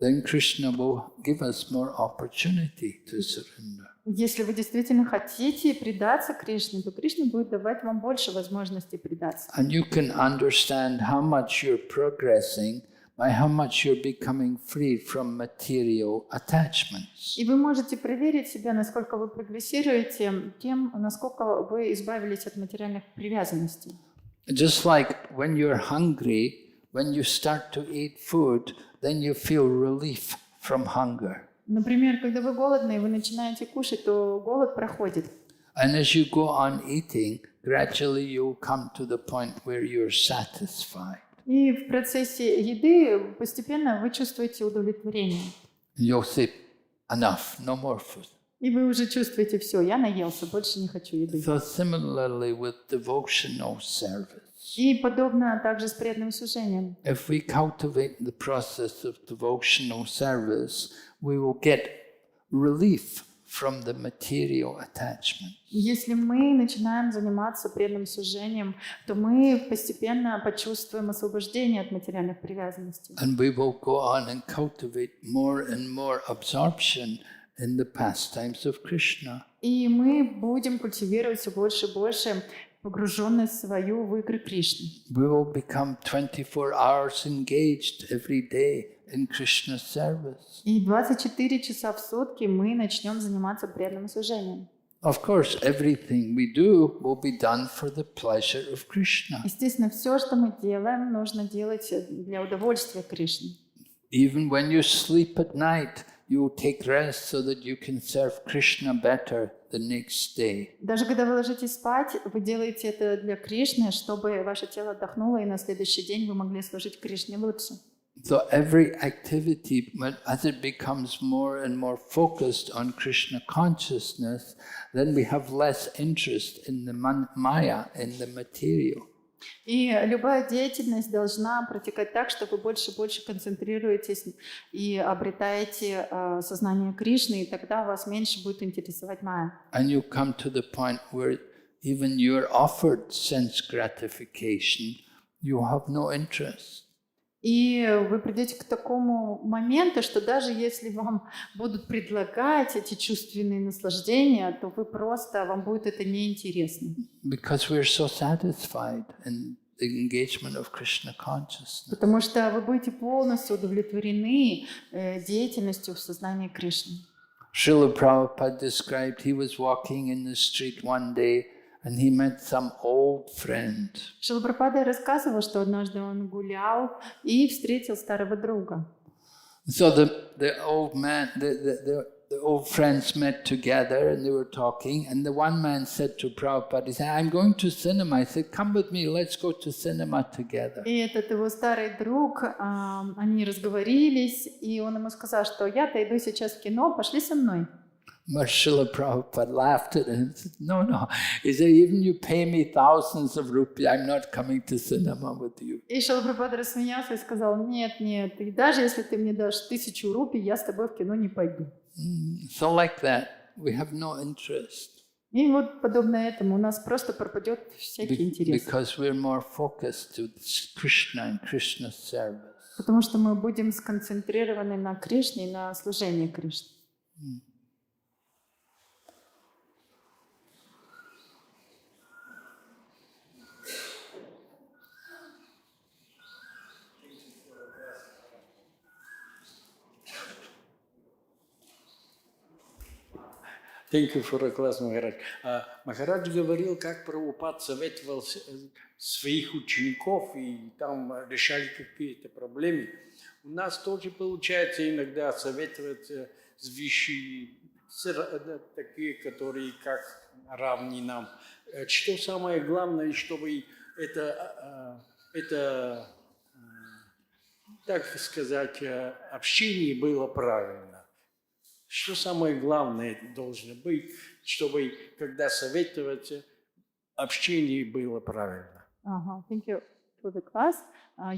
then Krishna will give us more opportunity to surrender. Если вы действительно хотите предаться Кришне, то Кришна будет давать вам больше возможностей предаться. And you can understand how much you're progressing by how much you're becoming free from material attachments. И вы можете проверить себя, насколько вы прогрессируете, тем, насколько вы избавились от материальных привязанностей. Just like when you're hungry, when you start to eat food, then you feel relief from hunger. Например, когда вы голодны и вы начинаете кушать, то голод проходит. And as you go on eating, gradually you'll come to the point where you're satisfied. И в процессе еды постепенно вы чувствуете удовлетворение. You'll say, enough, no more food. И вы уже чувствуете, все, я наелся, больше не хочу еды. So similarly with devotional service. И подобно также с преданным служением. If we cultivate the process of devotional service, we will get relief from the material attachment. Если мы начинаем заниматься преданным служением, то мы постепенно почувствуем освобождение от материальных привязанностей. And we will go on and cultivate more and more absorption in the pastimes of Krishna. И мы будем культивировать все больше и больше погруженность свою в игры Кришны. We will become 24 hours engaged every day in Krishna's service. И 24 часа в сутки мы начнем заниматься преданным служением. Of course, everything we do will be done for the pleasure of Krishna. Естественно, все, что мы делаем, нужно делать для удовольствия Кришны. Even when you sleep at night, you will take rest so that you can serve Krishna better the next day. Даже когда вы ложитесь спать, вы делаете это для Кришны, чтобы ваше тело отдохнуло, и на следующий день вы могли служить Кришне лучше. So every activity, as it becomes more and more focused on Krishna consciousness, then we have less interest in the maya, in the material. И любая деятельность должна протекать так, что вы больше и больше концентрируетесь и обретаете сознание Кришны, и тогда вас меньше будет интересовать майя. And you come to the point where even you're offered sense gratification, you have no interest. И вы придете к такому моменту, что даже если вам будут предлагать эти чувственные наслаждения, то вам будет это неинтересно. Because we're so satisfied in the engagement of Krishna consciousness. Потому что вы будете полностью удовлетворены деятельностью в сознании Кришны. Srila Prabhupada described he was walking in the street one day and he met some old friend. Шрила Прабхупада рассказывал, что однажды он гулял и встретил старого друга. So the old man, the old friends met together and they were talking, and the one man said to Prabhupada, he said, I'm going to cinema. I said, come with me, let's go to cinema together. И этот его старый друг, они разговорились, и он ему сказал, что я-то иду сейчас в кино, пошли со мной. But Srila Prabhupada laughed at him and said, no. He said, even you pay me thousands of rupees, I'm not coming to cinema with you. И Шрила Прабхупада рассмеялся и сказал, нет, и даже если ты мне дашь 1000 рупий, я с тобой в кино не пойду. So like that, we have no interest. И вот подобно этому у нас просто пропадет всякий интерес. Because we're more focused to Krishna and Krishna's service. Потому что мы будем сконцентрированы на Кришне и на служении Кришне. Thank you for the class, Махарадж. Махарадж говорил, как Прабхупад советовал своих учеников, и там решали какие-то проблемы. У нас тоже получается иногда советовать вещи, такие, которые как равны нам. Что самое главное, чтобы это, так сказать, общение было правильно. Что самое главное должно быть, чтобы, когда советовать, общение было правильно? Thank you for the class.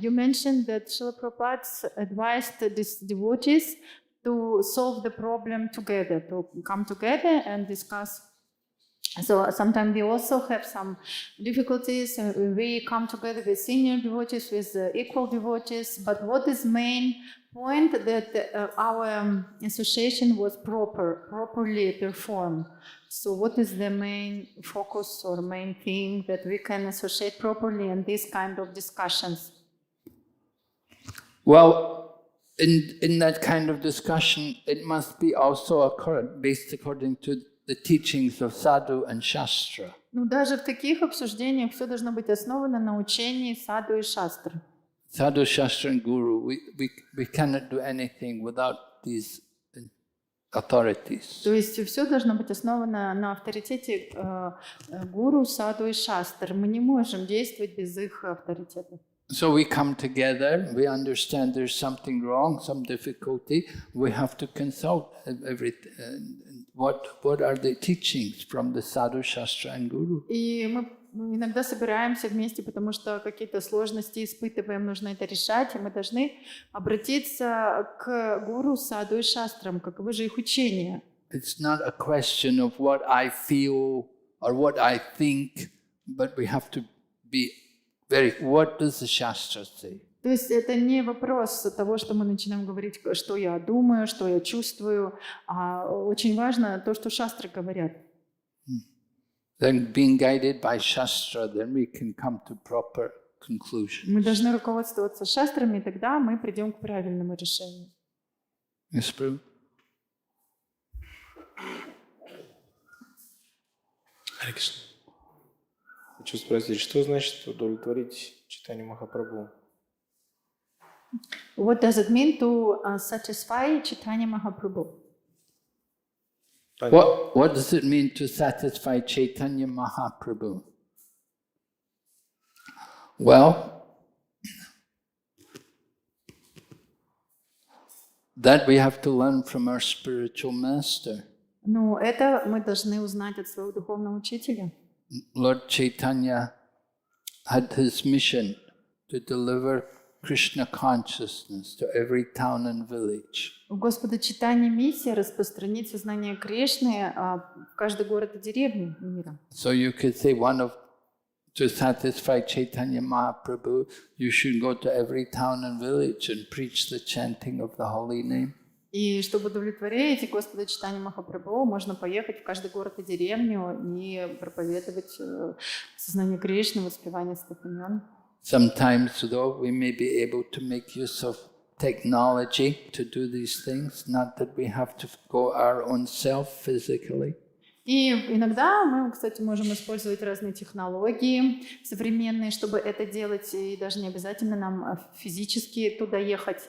You mentioned that Srila Prabhupada advised these devotees to solve the problem together, to come together and discuss. So sometimes we also have some difficulties. We come together with senior devotees, with equal devotees. But what is main point that our association was properly performed? So what is the main focus or main thing that we can associate properly in these kind of discussions? Well, in that kind of discussion, it must be also based according to the teachings of sadhu and shastra. Ну, даже в таких обсуждениях все должно быть основано на учении саду и шастры. Sadhu, shastra and guru, we cannot do anything without these authorities. То есть все должно быть основано на авторитете гуру, саду и шастр. Мы не можем действовать без их авторитета. So we come together, we understand there's something wrong, some difficulty, we have to consult what are the teachings from the Sadhu Shastra and Guru. И мы иногда собираемся вместе, потому что какие-то сложности испытываем, нужно это решать, и мы должны обратиться к гуру, саду и шастрам, каковы же их учения. It's not a question of what I feel or what I think, but we have to be what does the Shastra say? То есть это не вопрос того, что мы начинаем говорить, что я думаю, что я чувствую, а очень важно то, что шастры говорят. Then being guided by Shastra, then we can come to proper conclusion. Мы должны руководствоваться шастрами, и тогда мы придем к правильному решению. Yes, Prabhu? Харе Кришна. Хочу спросить, что значит удовлетворить читание Махапрабху? What does it mean to satisfy Chaitanya Mahaprabhu? What does it mean to satisfy Chaitanya Mahaprabhu? Well, that we have to learn from our spiritual master. Ну, это мы должны узнать от своего духовного учителя. Lord Chaitanya had his mission to deliver Krishna consciousness to every town and village. У Господа Чайтаньи миссия распространить сознание Кришны в каждый город и деревню мира. So you could say to satisfy Chaitanya Mahaprabhu, you should go to every town and village and preach the chanting of the holy name. И чтобы удовлетворить Господа Чайтаньи Махапрабху, можно поехать в каждый город и деревню и проповедовать сознание Кришны, воспевание святых имен. Sometimes, though, we may be able to make use of technology to do these things, not that we have to go our own self physically. И иногда мы, кстати, можем использовать разные технологии современные, чтобы это делать, и даже не обязательно нам физически туда ехать.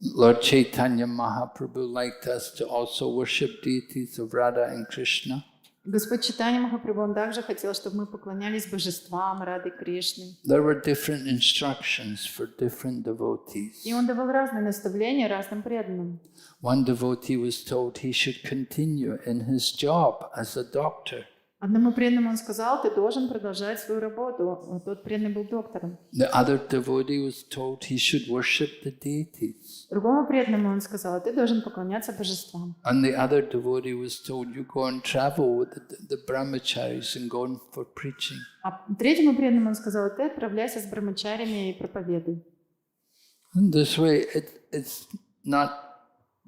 Lord Chaitanya Mahaprabhu liked us to also worship deities of Radha and Krishna. Господь Чайтанья Махапрабху, он также хотел, чтобы мы поклонялись божествам Рады Кришны. There were different instructions for different devotees. И он давал разные наставления разным преданным. One devotee was told he should continue in his job as a doctor. Одному преданному он сказал, ты должен продолжать свою работу. Тот преданный был доктором. The other devotee was told he should worship the deities. Другому преданному он сказал, ты должен поклоняться божествам. And the other devotee was told, you go and travel with the brahmacharis and go for preaching. А третьему преданному он сказал, ты отправляйся с брахмачарями и проповедуй. And this way, it's not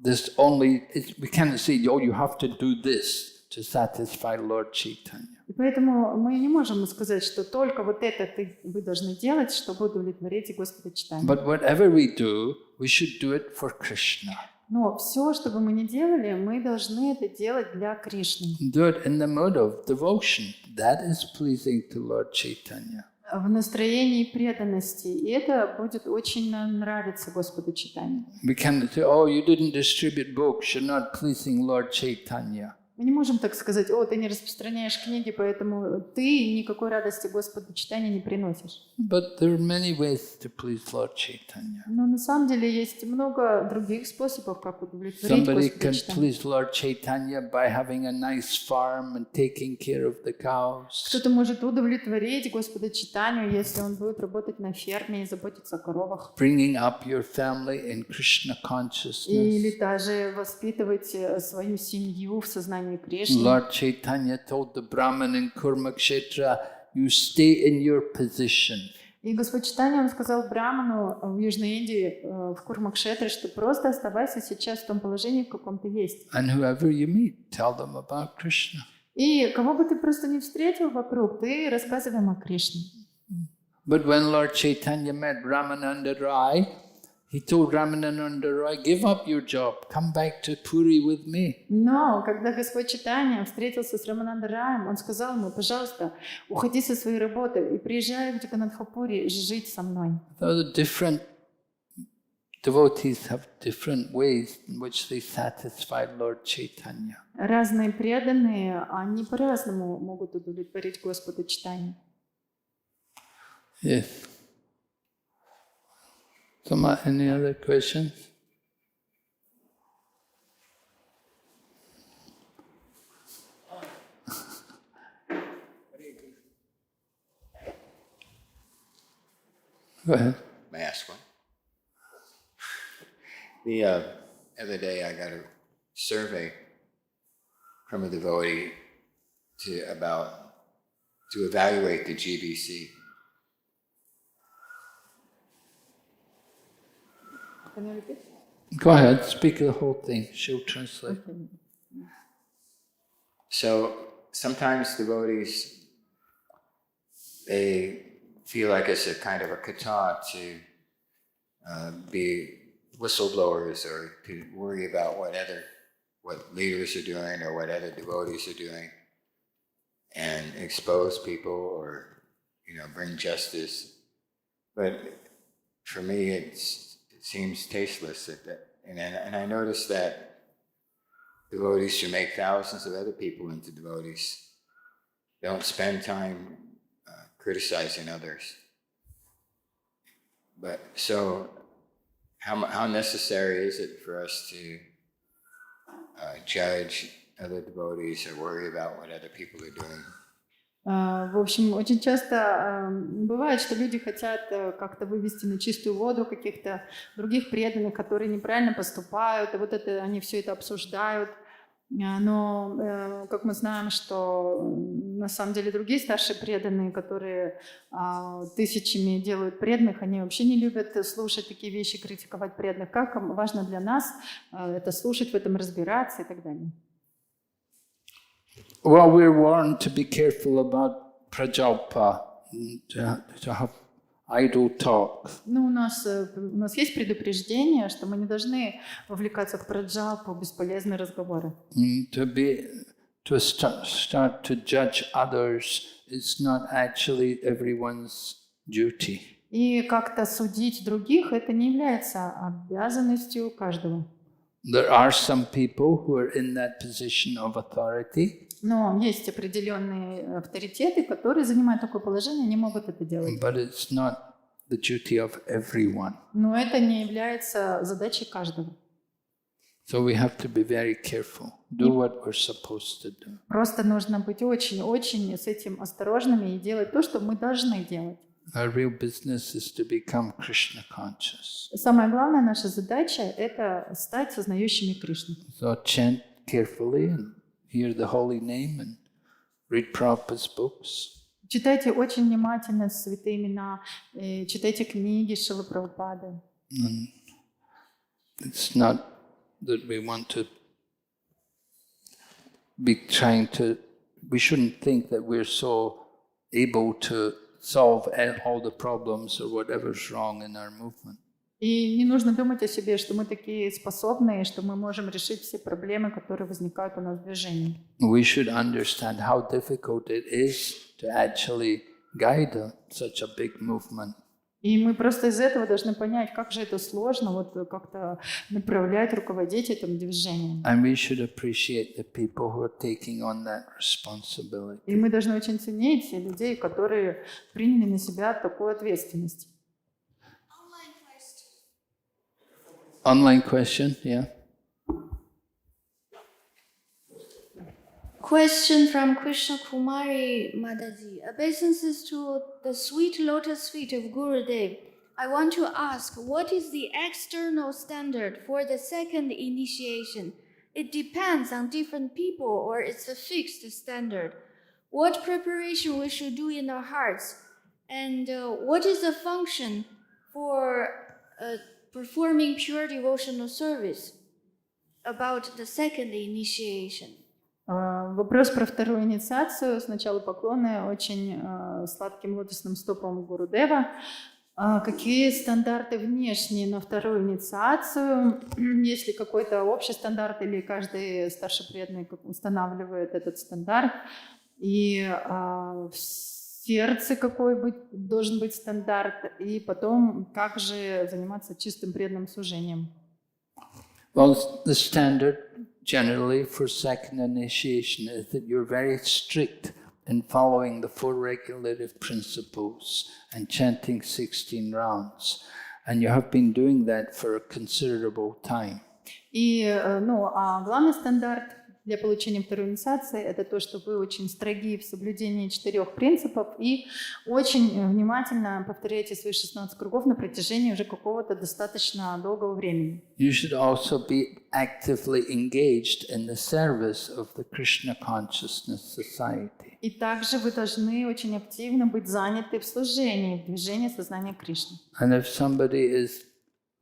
this only, we can't say, oh, you have to do this to satisfy Lord Chaitanya. И поэтому мы не можем сказать, что только вот это вы должны делать, чтобы удовлетворить Господа Чайтанью. But whatever we do, we should do it for Krishna. Но все, что бы мы ни делали, мы должны это делать для Кришны. Do it in the mood of devotion. That is pleasing to Lord Chaitanya. В настроении преданности. И это будет очень нравиться Господу Чайтанье. We can't say, oh, you didn't distribute books, you're not pleasing Lord Chaitanya. Мы не можем так сказать, о, ты не распространяешь книги, поэтому ты никакой радости Господу Чайтанье не приносишь. But there are many ways to please Lord Chaitanya. Но на самом деле есть много других способов, как удовлетворить Somebody Господа can Чайтанье. please Lord Chaitanya by having a nice farm and taking care of the cows. Кто-то может удовлетворить Господа Чайтанью, если он будет работать на ферме и заботиться о коровах. Bringing up your family in Krishna consciousness. Или даже воспитывать свою семью в сознании Кришны. Lord Chaitanya told the Brahman in Kurmakshetra, you stay in your position. И Господь Чайтанья, он сказал браману в Южной Индии, в Курмакшетре, что просто оставайся сейчас в том положении, в каком ты есть. And whoever you meet, tell them about Krishna. И кого бы ты просто не встретил вокруг, ты рассказывай им о Кришне. But when Lord Chaitanya met Ramananda Rai, he told Ramananda Rai, give up your job, come back to Puri with me. Но когда Господь Чайтанья встретился с Рамананда Раем, он сказал ему, пожалуйста, уходи со своей работы и приезжай в Джаганнатхапури жить со мной. So the different devotees have different ways in which they satisfy Lord Chaitanya. Разные преданные, они по-разному могут удовлетворить Господа Чайтанью. Yes. Any other questions? Go ahead. May I ask one? The other day I got a survey from a devotee to evaluate the GBC. Can you repeat? Go ahead, speak the whole thing. She'll translate. Okay. So sometimes devotees, they feel like it's a kind of a kata to be whistleblowers or to worry about what leaders are doing or what other devotees are doing and expose people or, bring justice. But for me, it seems tasteless. And I noticed that devotees should make thousands of other people into devotees. Don't spend time criticizing others. But so, how necessary is it for us to judge other devotees or worry about what other people are doing? В общем, очень часто бывает, что люди хотят как-то вывести на чистую воду каких-то других преданных, которые неправильно поступают, и вот это, они все это обсуждают. Но, как мы знаем, что на самом деле другие старшие преданные, которые тысячами делают преданных, они вообще не любят слушать такие вещи, критиковать преданных. Как важно для нас это слушать, в этом разбираться и так далее. Well, we're warned to be careful about prajalpa, to have idle talk. Ну, у нас есть предупреждение, что мы не должны вовлекаться в праджалпу, бесполезные разговоры. To start to judge others is not actually everyone's duty. И как-то судить других, это не является обязанностью каждого. There are some people who are in that position of authority. Но есть определенные авторитеты, которые занимают такое положение, они могут это делать. But it's not the duty of everyone. Но это не является задачей каждого. So we have to be very careful. Do what we're supposed to do. Просто нужно быть очень-очень с этим осторожными и делать то, что мы должны делать. Our real business is to become Krishna conscious. Самая главная наша задача – это стать сознающими Кришну. So chant carefully and hear the holy name and read Prabhupada's books. Читайте очень внимательно святые имена, читайте книги Шрилы Прабхупады. It's not that we want to be we shouldn't think that we're so able to solve all the problems or whatever's wrong in our movement. И не нужно думать о себе, что мы такие способные, что мы можем решить все проблемы, которые возникают у нас в движении. We should understand how difficult it is to actually guide such a big movement. И мы просто из этого должны понять, как же это сложно, вот как-то направлять, руководить этим движением. And we should appreciate the people who are taking on that responsibility. И мы должны очень ценить людей, которые приняли на себя такую ответственность. Online question, yeah. Question from Krishna Kumari Madaji. Obeisances to the sweet lotus feet of Gurudev. I want to ask, what is the external standard for the second initiation? It depends on different people, or it's a fixed standard. What preparation we should do in our hearts? And what is the function for performing pure devotional service about the second initiation? Вопрос про вторую инициацию. Сначала поклоны очень сладким лотосным стопам Гурудева. Какие стандарты внешние на вторую инициацию? Есть ли какой-то общий стандарт или каждый старший преданный устанавливает этот стандарт? И в сердце какой должен быть стандарт? И потом, как же заниматься чистым преданным служением? Well, the standard generally for second initiation is that you're very strict in following the four regulative principles and chanting 16 rounds. And you have been doing that for a considerable time. И главный стандарт для получения второй инициации – это то, что вы очень строги в соблюдении 4 принципов и очень внимательно повторяете свои 16 кругов на протяжении уже какого-то достаточно долгого времени. You should also be actively engaged in the service of the Krishna Consciousness Society. И также вы должны очень активно быть заняты в служении, в движении сознания Кришны. And if somebody is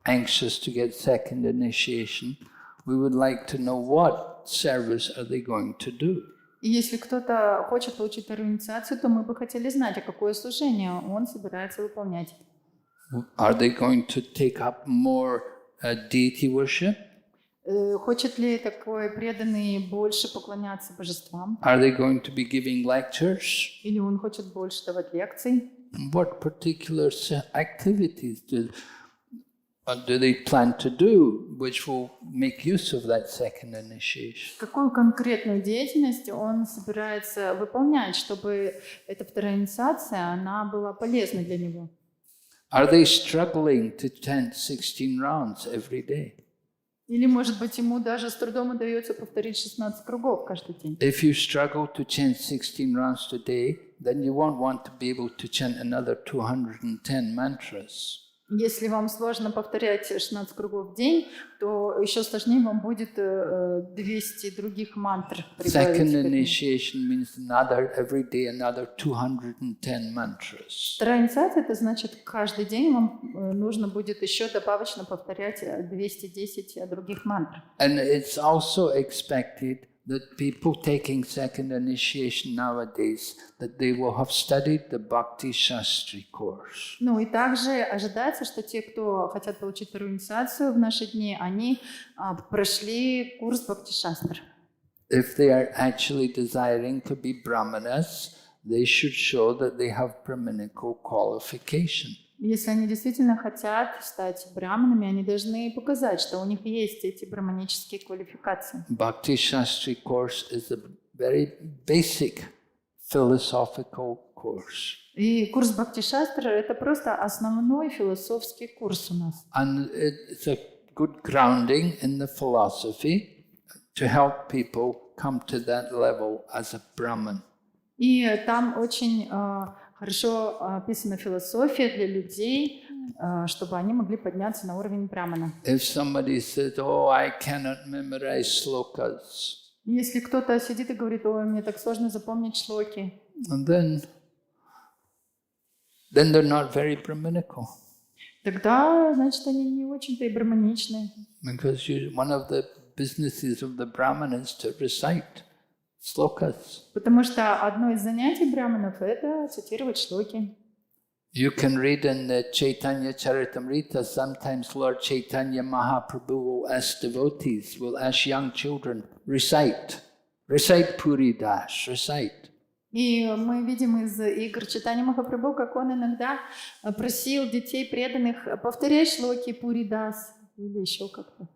anxious to get second initiation, we would like to know what service are they going to do. И если кто-то хочет получить вторую инициацию, то мы бы хотели знать, а какое служение он собирается выполнять. Are they going to take up more deity worship? Хочет ли такой преданный больше поклоняться божествам? Are they going to be giving lectures? Или он хочет больше давать лекций? What particular activities do they plan to do which will make use of that second initiation? Какую конкретную деятельность он собирается выполнять, чтобы эта вторая инициация, она была полезной для него? Are they struggling to chant 16 rounds every day? Или, может быть, ему даже с трудом удается повторить 16 кругов каждый день? If you struggle to chant 16 rounds today, then you won't want to be able to chant another 210 mantras. Если вам сложно повторять 16 кругов в день, то еще сложнее вам будет 200 других мантр прибавить. Second initiation means every day another 210 mantras. Вторая инициация, это значит, каждый день вам нужно будет еще добавочно повторять 210 других мантр. And it's also expected that people taking second initiation nowadays, that they will have studied the Bhakti Shastri course. Ну и также ожидается, что те, кто хотят получить вторую инициацию в наши дни, они прошли курс Бхакти Шастр. If they are actually desiring to be brahmanas, they should show that they have brahminical qualification. Если они действительно хотят стать браманами, они должны показать, что у них есть эти браманические квалификации. Bhakti Shastri course is a very basic philosophical course. И курс Бхакти Шастра – это просто основной философский курс у нас. And it's a good grounding in the philosophy to help people come to that level as a Brahman. И там очень хорошо описана философия для людей, чтобы они могли подняться на уровень брамана. If somebody says, "Oh, I cannot memorize slokas," Если кто-то сидит и говорит, ой, мне так сложно запомнить шлоки, and then they're not very Brahminical. тогда, значит, они не очень-то и браманичны. Because one of the businesses of the Brahman is to recite slokas. Потому что одно из занятий браманов – это цитировать шлоки. You can read in the Chaitanya Charitamrita, sometimes Lord Chaitanya Mahaprabhu will ask devotees, will ask young children, recite Puri Das, recite. И мы видим из игр Чайтаньи Махапрабху, как он иногда просил детей преданных повторять шлоки Пури Дас или еще как-то.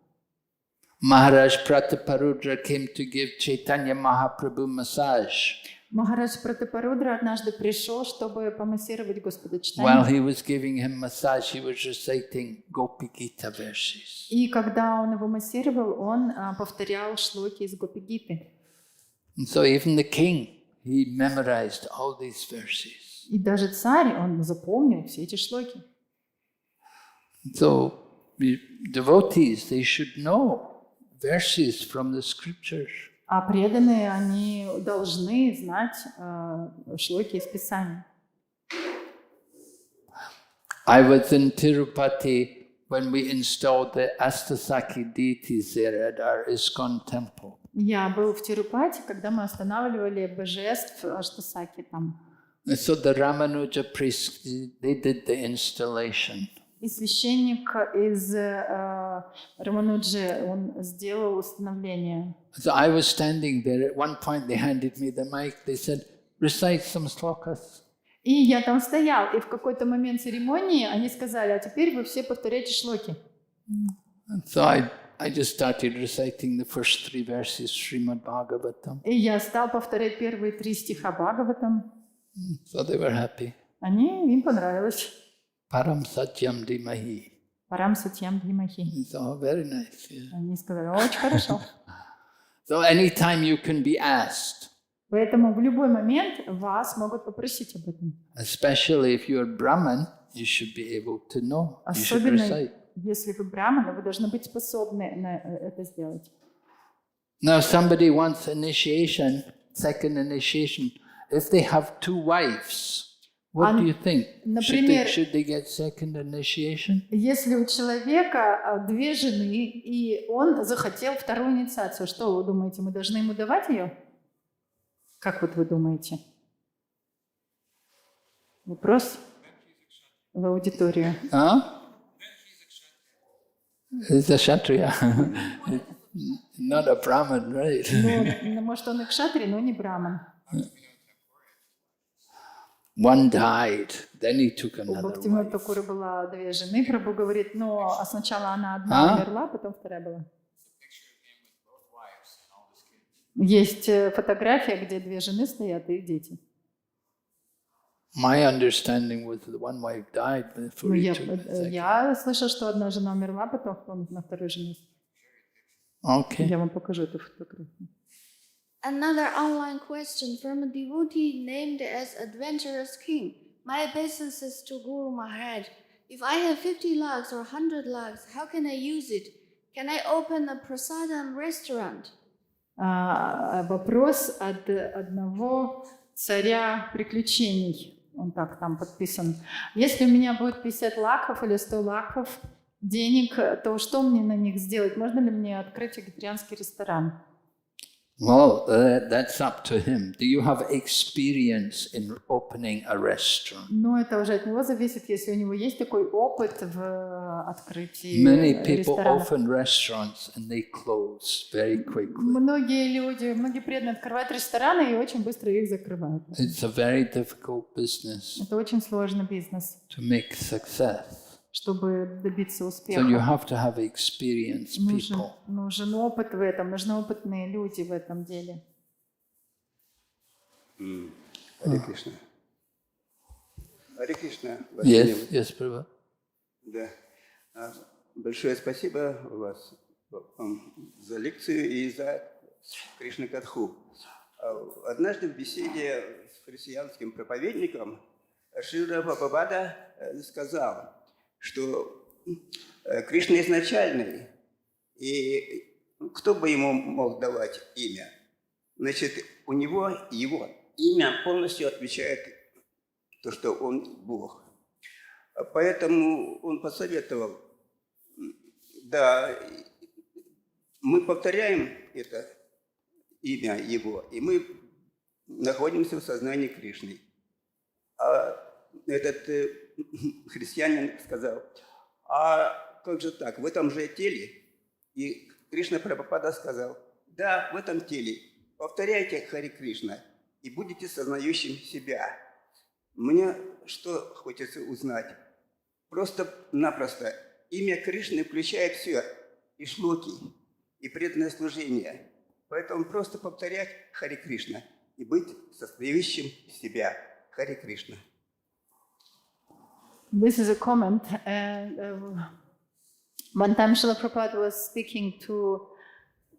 Maharaj Prataparudra came to give Chaitanya Mahaprabhu massage. Махарадж Пратапарудра однажды пришел, чтобы помассировать Господа While Чайтанью. he was giving him massage, he was reciting Gopi Gita verses. И когда он его массировал, он повторял шлоки из Гопи-гиты. And so even the king, he memorized all these verses. И даже царь, он запомнил все эти шлоки. So devotees, they should know verses from the scriptures. А преданные, они должны знать шлоки из Писания. I was in Tirupati when we installed the Astasaki deities there at our ISKCON temple. Я был в Тирупати, когда мы останавливали божеств Аштасаки там. And so the Ramanuja priests, they did the installation. И священник из Рамануджи, он сделал установление. So I was standing there. At one point they handed me the mic. They said, recite some slokas. И я там стоял, и в какой-то момент церемонии они сказали, а теперь вы все повторяйте шлоки. And so I just started reciting the first 3 verses, Shrimad Bhagavatam. И я стал повторять первые 3 стиха Бхагаватам. So they were happy. Им понравилось. Param Satyam Dimahi. Парам Сатьям Дхимахи. So very nice. Yeah. Они сказали, очень хорошо. So anytime you can be asked, Поэтому в любой момент вас могут попросить об этом. especially if you're Brahman, you should be able to know. You should Особенно recite. если вы браманы, вы должны быть способны на это сделать. Now, somebody wants initiation, second initiation. If they have 2 wives, what do you think? Например, Should they get second initiation? Если у человека 2 жены, и он захотел вторую инициацию, что вы думаете, мы должны ему давать ее? Как вот вы думаете? Вопрос в аудиторию. He's a Kshatriya. Not a Brahman, right? Ну, может, он и кшатри, но не браман. One died, then he took У another Бхактивинода wife. Такура была 2 жены, Прабху говорит, но сначала она одна умерла, потом вторая была. Есть фотография, где 2 жены стоят и дети. My understanding was that one wife died before Ну, he took the second. я слышала, что одна жена умерла, потом он на второй жене. Okay. Я вам покажу эту фотографию. Another online question from a devotee named as Adventurous King. My obeisance to Guru Maharaj. If I have 50 lakhs or 100 lakhs, how can I use it? Can I open a prasadam restaurant? Вопрос от одного царя приключений. Он так там подписан. Если у меня будет 50 лакхов или 100 лакхов денег, то что мне на них сделать? Можно ли мне открыть вегетарианский ресторан? Well, that's up to him. Do you have experience in opening a restaurant? Но это уже от него зависит, если у него есть такой опыт в открытии Many people ресторанов. open restaurants and they close very quickly. Многие преданные открывают рестораны и очень быстро их закрывают. It's a very difficult business Это очень сложный бизнес, to make success. чтобы добиться So you успеха. have to have experienced people. Нужен опыт в этом, нужны опытные люди в этом деле. Харе Кришна. Харе Кришна. Yes, yes, Prabhu. Да. Большое спасибо вам за лекцию и за Кришна Катху. Однажды в беседе с христианским проповедником Шрила Прабхупада сказал, что Кришна изначальный, и кто бы ему мог давать имя? Значит, у него его имя полностью отвечает то, что он Бог. Поэтому он посоветовал, да, мы повторяем это имя его, и мы находимся в сознании Кришны. А этот христианин сказал, а как же так, в этом же теле? И Кришна Прабхупада сказал, да, в этом теле. Повторяйте Харе Кришна и будете сознающим себя. Мне что хочется узнать? Просто-напросто имя Кришны включает все, и шлоки, и преданное служение. Поэтому просто повторять Харе Кришна и быть сознающим себя. Харе Кришна. This is a comment. One time Srila Prabhupada was speaking to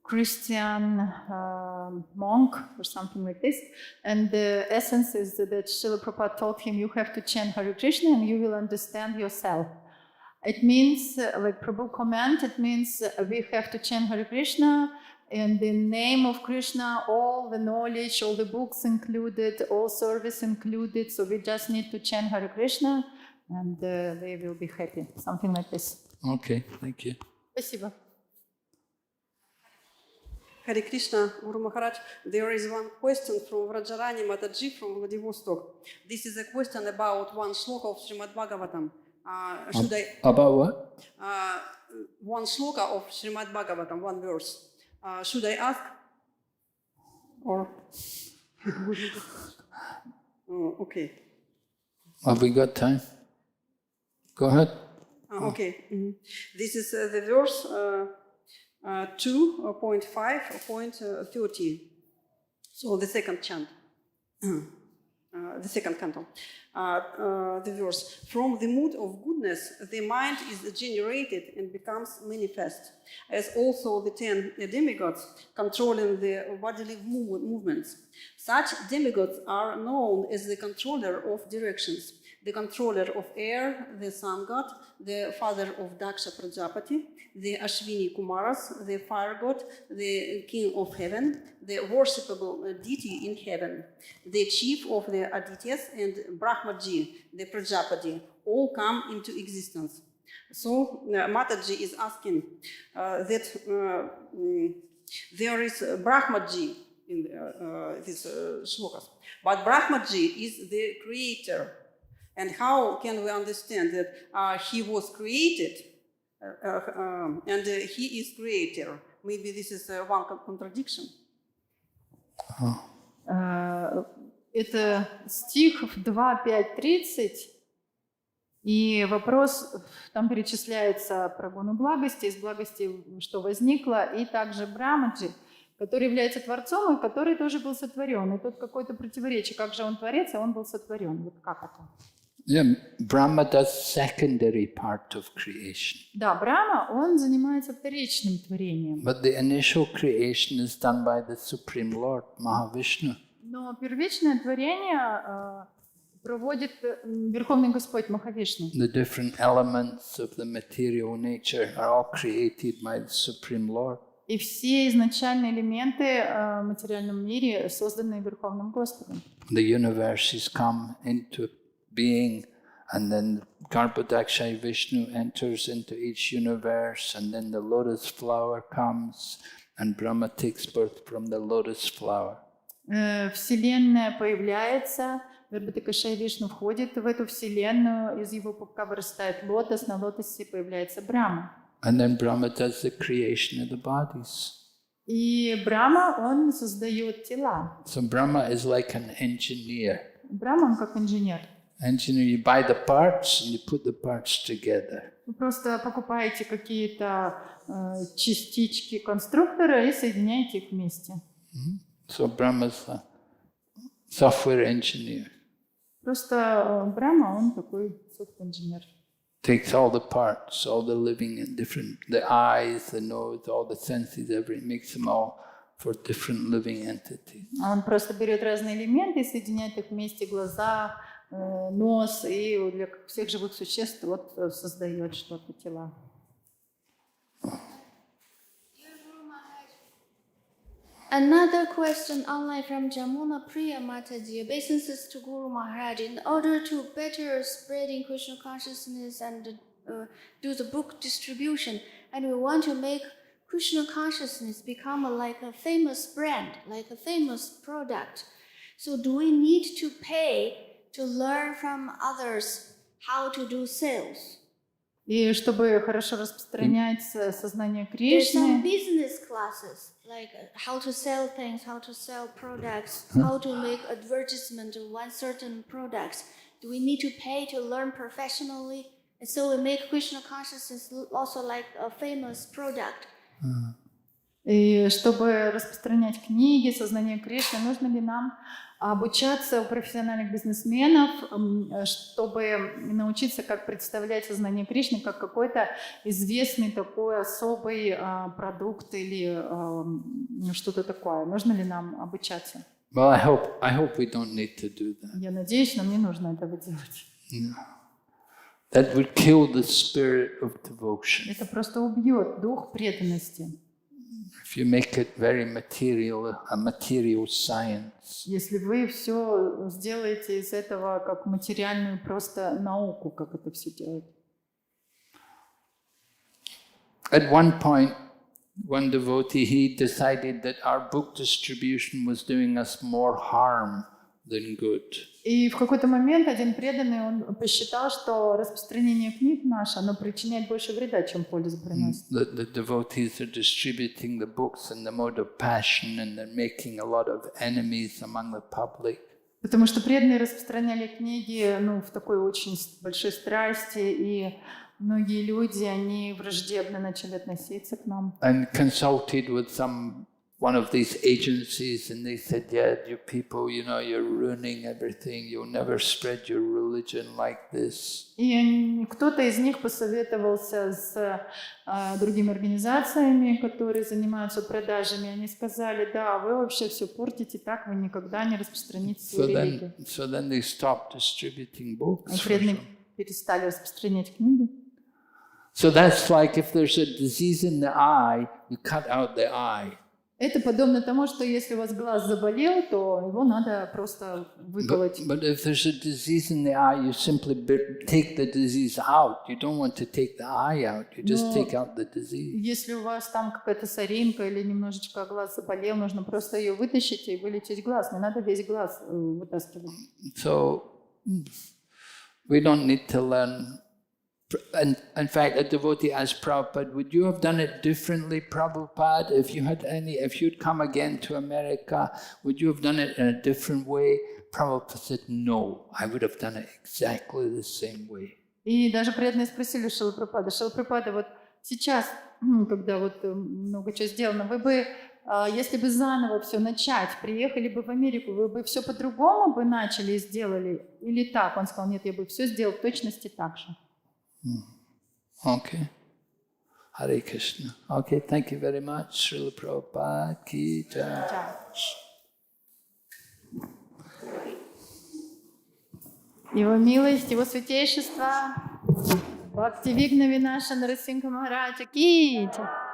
Christian monk or something like this, and the essence is that Srila Prabhupada told him, you have to chant Hare Krishna and you will understand yourself. It means, like Prabhu comment, it means we have to chant Hare Krishna in the name of Krishna, all the knowledge, all the books included, all service included, so we just need to chant Hare Krishna and they will be happy. Something like this. Okay, thank you. Спасибо. Hare Krishna, Guru Maharaj, there is one question from Vrajarani Mataji from Vladivostok. This is a question about one shloka of Shrimad Bhagavatam. About what? One shloka of Shrimad Bhagavatam, one verse. Should I ask? Or? Okay. Have we got time? Go ahead. Okay. This is the verse 2.5.13. So the second chant. the second canto, the verse, from the mood of goodness, the mind is generated and becomes manifest, as also the 10 demigods controlling the bodily movements. Such demigods are known as the controller of directions, the controller of air, the sun god, the father of Daksha Prajapati, the Ashwini Kumaras, the fire god, the king of heaven, the worshipable deity in heaven, the chief of the Adityas, and Brahmaji, the Prajapati, all come into existence. So Mataji is asking that there is Brahmaji in these shlokas, but Brahmaji is the creator. And how can we understand that he was created and he is creator? Maybe this is one contradiction. Это стих 2.5.30, и вопрос, там перечисляется про гуну благости, из благости, что возникло, и также Брамаджи, который является Творцом и который тоже был сотворен. И тут какое-то противоречие, как же он Творец, а он был сотворен. Вот как это? Yeah, Brahma does secondary part of creation. Да, Брахма, он занимается вторичным творением. But the initial creation is done by the Supreme Lord, Mahavishnu. Но первичное творение проводит Верховный Господь Махавишну. The different elements of the material nature are all created by the Supreme Lord. И все изначальные элементы в материальном мире созданы Верховным Господом. The universes come into being, and then Garbhodakshay Vishnu enters into each universe, and then the lotus flower comes, and Brahma takes birth from the lotus flower. Вселенная появляется, Гарбхадакшай Вишну входит в эту вселенную, из его пупка вырастает лотос, на лотосе появляется Брахма. And then Brahma does the creation of the bodies. И Брахма, он создает тела. So Brahma is like an engineer. Брахма, он как инженер. Engineer, you buy the parts and you put the parts together. Вы просто покупаете какие-то частички конструктора и соединяете их вместе. So Brahma is a software engineer. Просто Брахма, он такой софт-инженер. Takes all the parts, all the living and different, the eyes, the nose, all the senses, everything, makes them all for different living entities. Он просто берет разные элементы и соединяет их вместе, глаза, нос, и для всех живых существ вот создает что-то, тела. Another question online from Jamuna Priya Mataji. Obeisances to Guru Maharaj. In order to better spreading Krishna consciousness and do the book distribution, and we want to make Krishna consciousness become like a famous brand, like a famous product. So do we need to pay to learn from others how to do sales? И чтобы хорошо распространять сознание There's Кришны, some business classes, like how to sell things, how to sell products, how to make advertisement of one certain products. Do we need to pay to learn professionally? And so we make Krishna consciousness also like a famous product. и чтобы распространять книги, сознание Кришны, нужно ли нам обучаться у профессиональных бизнесменов, чтобы научиться, как представлять сознание Кришны как какой-то известный такой особый продукт или что-то такое. Нужно ли нам обучаться? Well, I hope we don't need to do that. Я надеюсь, нам не нужно этого делать. No. That would kill the spirit of devotion. Это просто убьет дух преданности. If you make it very material, a material science. Если вы все сделаете из этого как материальную просто науку, как это все делать. At one point, one devotee, he decided that our book distribution was doing us more harm than good. И в какой-то момент один преданный, он посчитал, что распространение книг наше, оно причиняет больше вреда, чем пользы приносит. The devotees are distributing the books in the mode of passion, and they're making a lot of enemies among the public. Потому что преданные распространяли книги в такой очень большой страсти, и многие люди, они враждебно начали относиться к нам. And consulted with some one of these agencies, and they said, yeah, you people, you know, you're ruining everything. You'll never spread your religion like this. И кто-то из них посоветовался с другими организациями, которые занимаются продажами. Они сказали, да, вы вообще все портите, так вы никогда не распространите свою религию. So then they stopped distributing books. И преданные перестали распространять книги. So that's like if there's a disease in the eye, you cut out the eye. Это подобно тому, что если у вас глаз заболел, то его надо просто выколоть. But if there's a disease in the eye, you simply take the disease out. You don't want to take the eye out. You just take out the disease. Если у вас там какая-то соринка или немножечко глаз заболел, нужно просто ее вытащить и вылечить глаз. Не надо весь глаз вытаскивать. So we don't need to learn. And in fact, a devotee asked Prabhupada, would you have done it differently, Prabhupada? If you'd come again to America, would you have done it in a different way? Prabhupada said, no, I would have done it exactly the same way. И даже преданные спросили Шрила Прабхупада, вот сейчас, когда вот много чего сделано, вы бы, если бы заново все начать, приехали бы в Америку, вы бы все по-другому бы начали и сделали? Или так? Он сказал, нет, я бы все сделал в точности так же. Okay. Hare Krishna. Okay, thank you very much. Srila Prabhupada ki jai. Его милость, его святейшество, Бхакти Вигна Винаша Нарасимха Махараджа ки джай.